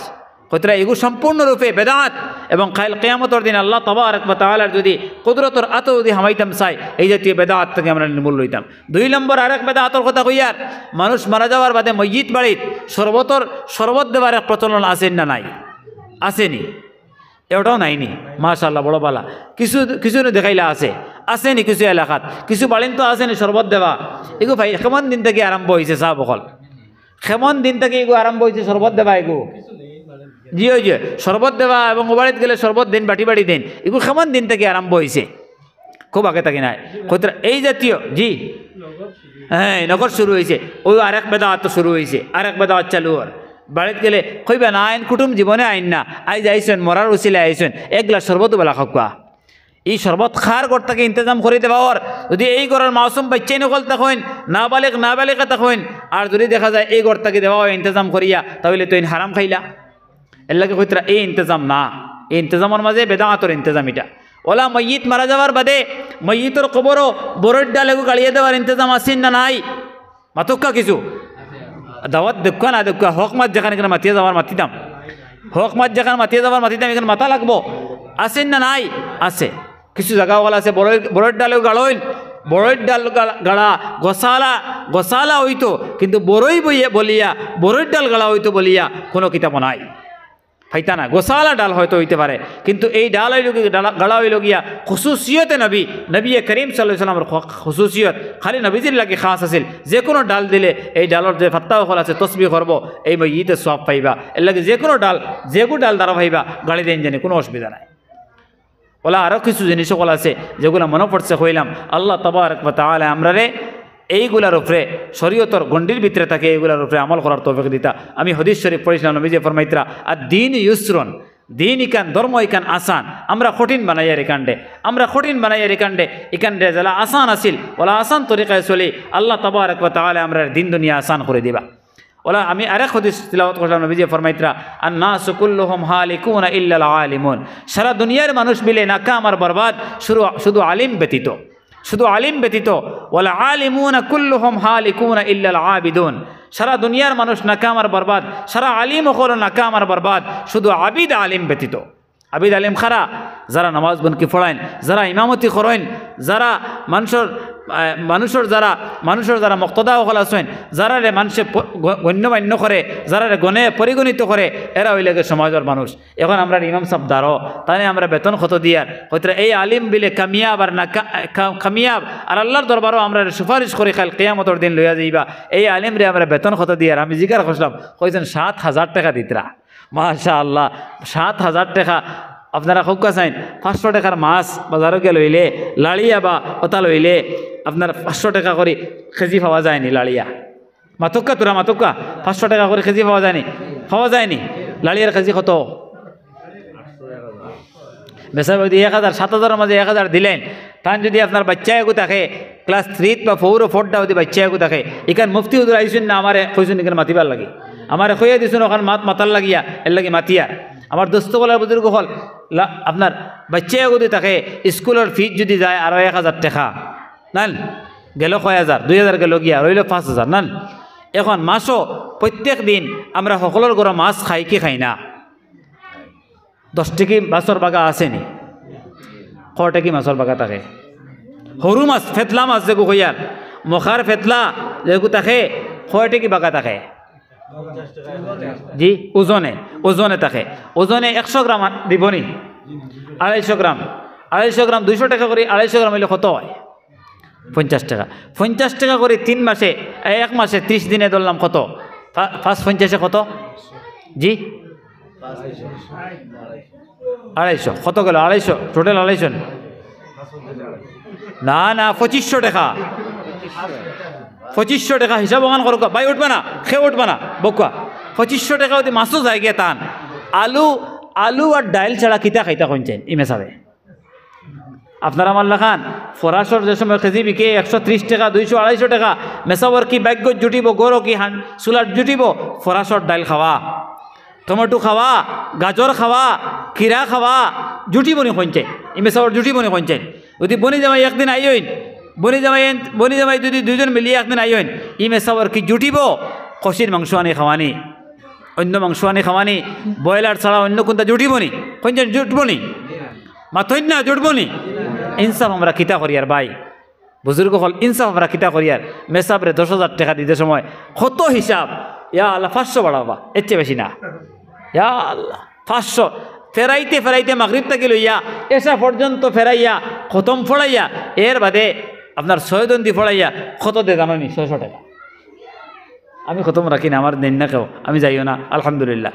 কতরা এগু সম্পূর্ণরূপে বেদাত। এবং কাল কিয়ামতের দিন আল্লাহ তাবারক ওয়া তাআলার যদি কুদরতর আতো যদি হামাইতাম চাই এই জাতীয় বেদাত থেকে আমরা নির্মূল লইতাম। 2 নম্বর আরেক বেদাতর কথা কইয়ার মানুষ মারা যাওয়ার বাদে মসজিদ বাড়িত শরবত দেওয়ার এক প্রচলন আছেন না নাই? আসেনি? এটাও নাইনি মাশাআল্লাহ বড় বালা। কিছু দেখাইলা আসেনি কিছু এলাকাত, কিছু বাড়িন তো আসেনি শরবত দেওয়া। এগু ভাই কেমন দিন থেকে আরম্ভ হয়েছে সাহ বকল, কেমন দিন থেকে এগু আরম্ভ হয়েছে শরবত দেওয়া? এগু জি ওই যে শরবত দেওয়া এবং বাড়িতে গেলে শরবত দিন বাটি বাটি দিন, এগুলো কেমন দিন থেকে আরম্ভ হয়েছে? খুব আগে থাকি নাই কতরা এই জাতীয়। জি হ্যাঁ নগর শুরু হয়েছে, ওই আরেক বেদাত শুরু হয়েছে, আরেক বেদাত চালু আর বাড়িতে গেলে কইবা না আইন কুটুম জীবনে আইন না আইজ আইসেন মরার উচিলে আইসেন এক গ্লাস শরবত বেলা খাওয়া। এই শরবত খার গড়টাকে ইন্তজাম করে দেওয়ার যদি এই গড়ের মাসুম বাচ্চাই নকল তখন নাবালেকা তখন, আর যদি দেখা যায় এই গড়টাকে দেওয়া হয় ইন্তজাম করিয়া তাহলে তো হারাম খাইলা। এর লাগে কইতরা এই ইন্তজাম না, এই ইন্তজামের মাঝে বেদাঁতর ইন্তজাম। এটা ওলা ময়িত মারা যাওয়ার বাদে ময়িতর কবরও বরড ডালেগু গাড়িয়ে দেওয়ার ইন্তজাম আসেন না নাই? মাতক্কা কিছু দাওয়াত দেখা না দেখা হক মাত যেখানে এখানে মাতিয়ে যাওয়ার মাতিতাম, হক মাত যেখানে মাতিয়ে যাওয়ার মাতিতাম এখানে মাথা লাগবো আসেন না নাই? আছে কিছু জায়গাওয়ালা আছে বরড ডালেগু গাড়ইল, বড়ই ডাল গাড়া গসালা হইতো কিন্তু বড়ই বলিয়া বড়ই ডাল গাড়া হইতো বলিয়া কোনো কিতাব নাই ফাইতা না। গোসালা ডাল হয়তো হইতে পারে কিন্তু এই ডাল গাড়া হইল গিয়া খুসুসিয়তে নবী করিম সাল্লাল্লাহু আলাইহি ওয়াসাল্লামের খুসুসিয়ত খালি নবীজির লাগে খাস আছিল। যে কোনো ডাল দিলে এই ডালর যে ফাত্তা হল আছে তসবিহ করব এই মইতে সওয়াব পাইবা। এর লাগে যে কোনো ডাল দ্বারা পাইবা গাড়ি দেন জানি কোনো অসুবিধা নাই। ওলা আরও কিছু জিনিস সকল আছে যেগুলো মনে পড়ছে কইলাম। আল্লাহ তাবারক ওয়া তাআলা আমরারে এইগুলার উপরে শরীয়তর গণ্ডির ভিতরে থাকে এইগুলার উপরে আমল করার তৌফিক দিতা। আমি হাদিস শরীফ পড়েছিলাম নবীজি ফরমাইতরা আর দিন ইউসরুন, দিন ইকান ধর্ম ইকান আসান। আমরা কঠিন বানাইয়ার একান্ডে যারা আসান আসিল ওলা আসান তরিকায় চলি আল্লাহ তাবারক ওয়া তাআলা আমরা দিন দুনিয়া আসান করে দিবা। ওলা আমি আরেক হাদিস তিলাওয়াত করলাম নবীজি ফরমাইতরা আন-নাসু কুল্লুহুম হালিকুনা ইল্লাল আলিমুন। সারা দুনিয়ার মানুষ মিলে নাকাম আর বরবাদ শুধু আলিম ব্যতীত। শুধু আলিম ব্যতীত, ওয়াল আলিমুনা কুল্লুহুম হালিকুনা ইল্লাল আবিদুন, সারা দুনিয়ার মানুষ নাকাম আর বরবাদ, সারা আলিম হলো নাকাম আর বরবাদ, শুধু আবিদ আলিম ব্যতীত। আবিদ আলিম খারা যারা নামাজ বনকি ফড়াইন, যারা ইমামতি করেন, যারা মানুষের যারা মক্তদা হল আছেন, যারা মানুষে গণ্যমান্য করে, যারা গণে পরিগণিত করে, এরা হইলে সমাজের মানুষ। এখন আমরা ইমাম সাহেব দাঁড়ো, তাই আমরা বেতন কত দিয়ার হয়তো এই আলিম বিলে কামিয়াব আর না কামিয়াব আর আল্লাহর দরবারও আমরা সুপারিশ করি খাল কিয়ামতের দিন লইয়া যাইবা। এই আলিম রে আমরা বেতন কত দিয়ার আমি জিজ্ঞাসা করলাম, কইছেন 7,000 টাকা দিতরা। মাশাআল্লাহ, 7,000 টাকা। আপনারা খুব চাইন 500 টাকার মাছ বাজারে গিয়ে লইলে, লাড়িয়া বা ওটা লইলে আপনার 500 টাকা করে কেজি পাওয়া যায়নি। লাড়িয়া মাতক্কা তোরা মাতক্কা 500 টাকা করে কেজি পাওয়া যায়নি। লাড়িয়ার কেজি কত? বেসার যদি 1,000, 7,000 মাঝে 1,000 দিলেন, তান যদি আপনার বাচ্চা এগু থাকে ক্লাস 3 বা 4 ও 4টা যদি বাচ্চা এগু থাকে, এখান মুফতি হুজুর আইসুন না আমারে কইসুন এখানে মাতিবার লাগে, আমারে কইয়া দিছুন ওখান মাতার লাগিয়া এর লাগে মাতিয়া। আমার দোস্ত বলার বুজুর্গ হল আপনার বাচ্চা যদি থাকে স্কুলের ফিজ যদি যায় আরও 1,000 টাকা, নান গেল 6,000, 2,000 গেল গিয়া রইল 5,000 নান। এখন মাছও প্রত্যেক দিন আমরা সকলের ঘরে মাছ খাই কি খাই না? 10 টাকি মাছের বাগা আসেনি, 100 টাকি মাছের বাগা থাকে। সরু মাছ ফেতলা মাছ যেগু কইয়ার মখার ফেতলা যেগু থাকে 100 টাকি বাগা থাকে জি, ওজনে থাকে। ওজনে 100 গ্রাম দিবনি, 250 গ্রাম 200 টাকা করে, 250 গ্রাম হইলে কত হয়? 50 টাকা। 50 টাকা করে 3 মাসে, 1 মাসে 30 দিনে ধরলাম কত? 5×50 কত জি? 250 কত গেল? 250 টোটাল 250 না 2500 টাকা। 2500 টাকা হিসাব ওখান করো ভাই, উঠবে না খেয়ে উঠবে না বকুয়া। 2500 টাকা যদি মাছও যায় গিয়ে টান, আলু আর ডাইল ছাড়া কিতা খাইতা কইছেন ইমে সাবে আপনারা আমার লেখান। ফরাসর যে সময় কেজি বিকে 130 টাকা, 200, 250 টাকা। মেসাবর কি ভাগ্য জুটিব, গরো কি চুলার জুটিব? ফরাসর ডাইল খাওয়া, টমেটো খাওয়া, গাজর খাওয়া, খিরা খাওয়া, জুটি বনি কইছেন ইমেসাবর জুটি বনি কইছেন। যদি বনি জামাই একদিন আইন, বনি জামাই যদি 2জন মিলিয়ে একদিন আইন, ইমেসাবর কি জুটিব? কষির মাংস আনি খাওয়ানি, অন্য মাংস আনি খাওয়ানি, ব্রয়লার ছাড়া অন্য কোনটা জুটিবনি কইছেন? জুটবনি মাথইন না জুটবনি। ইনসাফ আমরা কিতা করিয়ার ভাই বুজুর্গ হল, ইনসাফ আমরা কিতা করিয়ার। মেসাবরে 10,000 টাকা দিতে সময় কত হিসাব, ইয়া আল্লাহ 500 বাড়াবা, এর চেয়ে বেশি না। ইয়া আল্লাহ 500 ফেরাইতে মাগরিব থেকে লইয়া এসা পর্যন্ত ফেরাইয়া খতম ফড়াইয়া, এর বাদে আপনার 6 দন্দি ফড়াইয়া কত দে জানি? 600 টাকা। আমি খতম রাখি না, আমার দেন না কেউ, আমি যাইও না আলহামদুলিল্লাহ।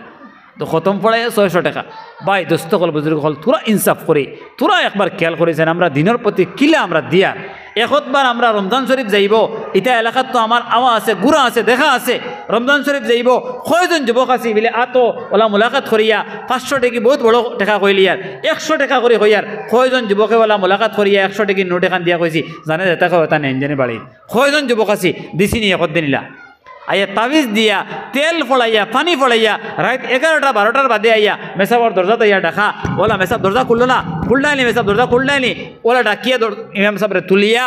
তো খতম পড়াইয়া 600 টাকা। ভাই দোস্ত হল বুজুর্গ হল, তোরা ইনসাফ করি, তোরা একবার খেয়াল করেছেন আমরা দিনের প্রতি কিলা আমরা দিয়ার। একবার আমরা রমজান শরীফ যাইব, এটা এলাকাত তো আমার আওয়া আছে, গুড়া আছে, দেখা আছে। রমজান শরীফ যাইব, কয়জন যুবক আছে বলে আতো ওলা মোলাকাত করিয়া 500 টাকি বহুত বড় টাকা কইলিয়ার, 100 টাকা করে কইয়ার। কয়জন যুবকে ওলা মোলাকাত করিয়া 100 টাকি নোট এখান দিয়া কইছি, জানে যেটা কথা নেন জানি বাড়ি কয়জন যুবক আছি দিছি নি একদিন নিলা আইয়া তাবিজ দিয়া তেল ফড়াইয়া পানি ফড়াইয়া রাত 11টা 12টার বাদে আইয়া মেসাবর দরজাতে আইয়া ডাকা, ওলা মেসাব দরজা খুললো না, খুললাইনি মেসাব দরজা খুললাইনি, ওলা ডাকিয়া ইমাম সাহেবরে তুলিয়া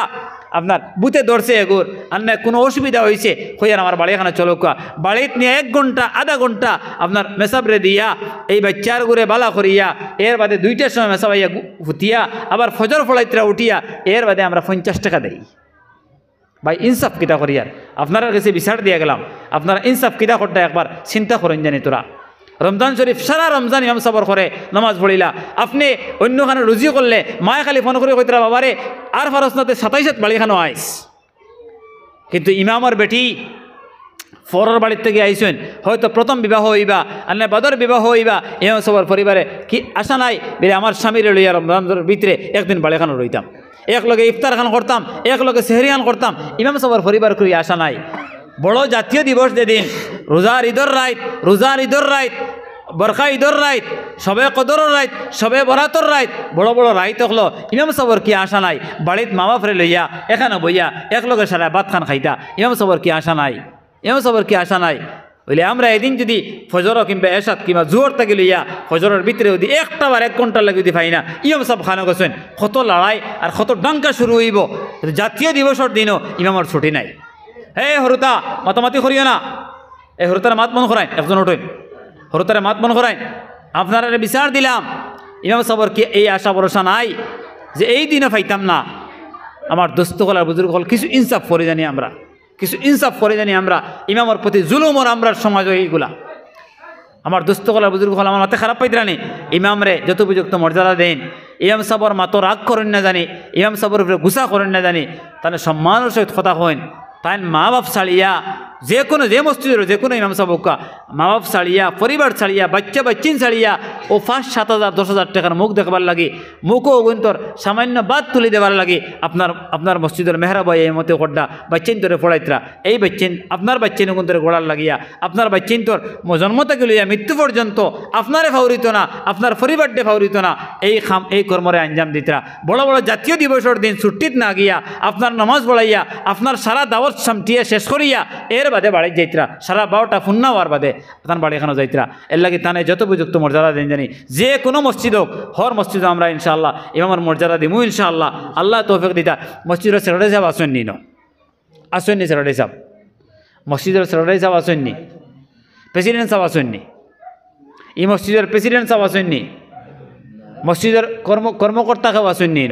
আপনার বুতে ধরছে এগুর আর না কোনো অসুবিধা হয়েছে হইয়ার আমার বাড়ি এখানে চলুকা। বাড়িতে নিয়ে 1 ঘন্টা আধা ঘন্টা আপনার মেসাবরে দিয়া এই বাচ্চার গুড়ে বালা করিয়া, এর বাদে 2টার সময় মেসাব আইয়া হুতিয়া, আবার ফজর ফলাইতরা উঠিয়া, এর বাদে আমরা 50 টাকা দেই। ভাই ইনসাফ কিতা করিয়ার, আপনারা কাছে বিচার দিয়া গেলাম, আপনারা ইনসাফ কিতা করতে একবার চিন্তা করেন জানি। তোরা রমজান শরীফ সারা রমজান ইমাম সাবর করে নামাজ পড়িলা, আপনি অন্যখানে রুজি করলে মায়ে খালি ফোন করে কইতরা বাবারে আর ফারসনাতে 27 বাড়িখানো আইস, কিন্তু ইমামর বেটি ফরের বাড়ির থেকে আইসেন, হয়তো প্রথম বিবাহ হইবা আর না বাদর বিবাহ হইবা, ইমাম সাবর পরিবারে কি আশা নাই বলে আমার স্বামীর লইয়া রমজানের ভিতরে একদিন বাড়িখানো রইতাম, একলগে ইফতার খান করতাম, একলগে সেহরি খান করতাম। ইমাম সাহেবের পরিবার করি আশা নাই। বড় জাতীয় দিবস যেদিন রোজার ঈদর রাইত, বরখা ঈদর রাইত, সবে কদরের রাইত, সবে বরাতর রাইত, বড় বড় রাইত হলো ইমাম সাহেবের কি আশা নাই? বাড়িত মা বাপরে লইয়া এখানে বইয়া একলগে সারা ভাত খান খাইতা। ইমাম সাহেবের কি আশা নাই? ইমাম সাহেবের কি আশা নাই? বলে আমরা এদিন যদি ফজর কিংবা এসাত কিংবা জোর থেকে লইয়া ফজরের ভিতরে যদি একটা বার 1 ঘন্টা লাগে যদি পাই না ইমাম সাহেব খানো গেছেন কত লড়াই আর কত ডাঙ্কা শুরু হইব জাতীয় দিবসের দিনও ইমামর ছুটি নাই হে হরুতা মাতামাতি করিও না এই হরুতার মাত মন করাইন একজন ওঠেন হরুতারে মাত মন করাইন আপনারা বিচার দিলাম ইমাম সাহেবের কি এই আশা ভরসা নাই যে এই দিনে পাইতাম না আমার দোস্ত হল আর বুজুর্গ হল কিছু ইনসাফ করে জানি আমরা কিছু ইনসাফ করে জানি আমরা ইমামর প্রতি জুলুমর আমরা সমাজ এইগুলা আমার দোস্ত হল আর বুজুর্গ হল আমার মাথা খারাপ পাইতে রানি ইমামরে যত উপযুক্ত মর্যাদা দেন ইমাম সাহেবর মাতো রাগ করেন না জানি ইমাম সাহেবের উপরে গুসা করেন না জানি তাহলে সম্মানের সহিত কথা হন তাই মা বাপ ছাড়িয়া যে কোনো যে মসজিদের যে কোনো ইমাম সাহেব মা বাপ ছাড়িয়া পরিবার ছাড়িয়া বাচ্চা বাচ্চিন ছাড়িয়া ও 5,000 7,000 10,000 টাকার মুখ দেখবার লাগে মুখও গুন্তর সামান্য বাদ তুলে দেবার লাগে আপনার মসজিদের মেহরাবাই এই মতে কড্ডা বাচ্চিন তোরে পড়াইতরা এই বাচ্চিন আপনার বাচ্চিন গুন্তরে গোড়ার লাগিয়া আপনার বাচ্চিন তোর জন্ম থেকে লইয়া মৃত্যু পর্যন্ত আপনারে ফাউরিত না আপনার পরিবারটে ফাউরিত না এই কর্মরে আঞ্জাম দিতরা বড় বড় জাতীয় দিবসের দিন ছুটিত না গিয়া আপনার নামাজ পড়াইয়া আপনার সারা দাওয়াত সামটিয়া শেষ করিয়া এর বাদে বাড়ি যাইতরা সারা 12টা ফুন্না হওয়ার বাদে তার বাড়ি এখানে যাইতরা এর লাগে তানে যত উপযুক্ত মর্যাদা দেন জানি যে কোনো মসজিদ হোক হর মসজিদ আমরা ইনশাআল্লাহ ইমামের মর্যাদা দিমু ইনশাআল্লাহ আল্লাহ তৌফিক দিতা মসজিদের সেক্রেটারি সাহেব আসেননি আসেননি সেক্রেটারি সাহেব মসজিদের সেক্রেটারি সাহেব আসেননি প্রেসিডেন্ট সাহেব আসেননি এই মসজিদের প্রেসিডেন্ট সাহেব আসেননি মসজিদের কর্মকর্তা কেউ আসেননি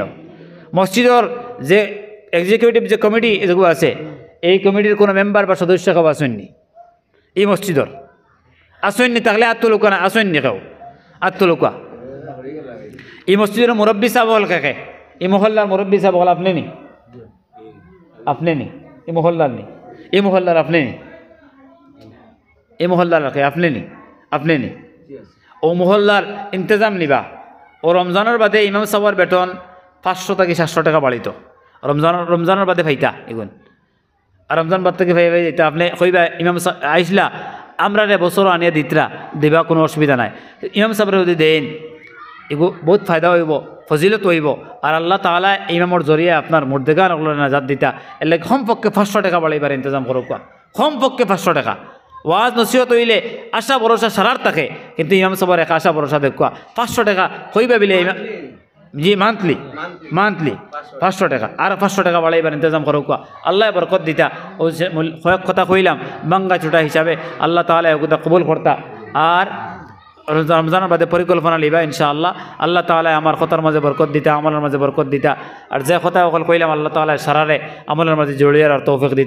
মসজিদের যে এক্সিকিউটিভ যে কমিটি যেগুলো আছে এই কমিটির কোনো মেম্বার বা সদস্য কেউ আসেননি এই মসজিদর আসেননি তাহলে আত্মলোকা না আসেননি কেউ আত্মলোকা এই মসজিদের মুরব্বী সাহেব হল কাকে এই মহল্লার মুরব্বী সাহেব হল আপনি নি এই মহল্লার নি এই মহল্লার আপনি নি এই মহল্লার কে আপনি নি ও মহল্লার ইন্তজাম নিবা ও রমজানের বাদে ইমাম সাহেবের বেতন 500 থেকে 700 টাকা বাড়িত রমজানের বাদে ফাইতা এগুন আর রমজান বাদ থেকে ফাই যেটা আপনি কইবা ইমাম আইসলা আমরা বছর আনিয়া দিতরা দেবা কোনো অসুবিধা নাই ইমাম সাহেবের যদি দেন এগু বহুত ফায়দা হইব ফজিলত হইব আর আল্লাহ তাআলা ইমামর জরিয়া আপনার মুর্দেগান নাজাত দিতা এর লাগে কমপক্ষে 500 টাকা বাড়াইবার ইন্তজাম করুক কমপক্ষে 500 টাকা ওয়াজ নসিহত হইলে আশা ভরসা সারার থাকে কিন্তু ইমাম সাহেবের এক আশা ভরসা দেখুয়া 500 টাকা কইবা বিলে জি মান্থলি 500 টাকা আর 500 টাকা বাড়াইবার ইন্তজাম করুক আল্লাহ বরকত দিতা ও কয়েক কথা কইলাম বাঙ্গা চুটা হিসাবে আল্লাহ তাআলা এগুলা কবুল করতা আর রমজানের বাদে পরিকল্পনা লিবা ইনশাআল্লাহ আল্লাহ তাআলা আমার কথার মাঝে বরকত দিতা আমলের মাঝে বরকত দিতা আর যে কথা কইলাম আল্লাহ তাআলা সারারে আমলের মাঝে জড়িয়ে আর তৌফিক দিতা।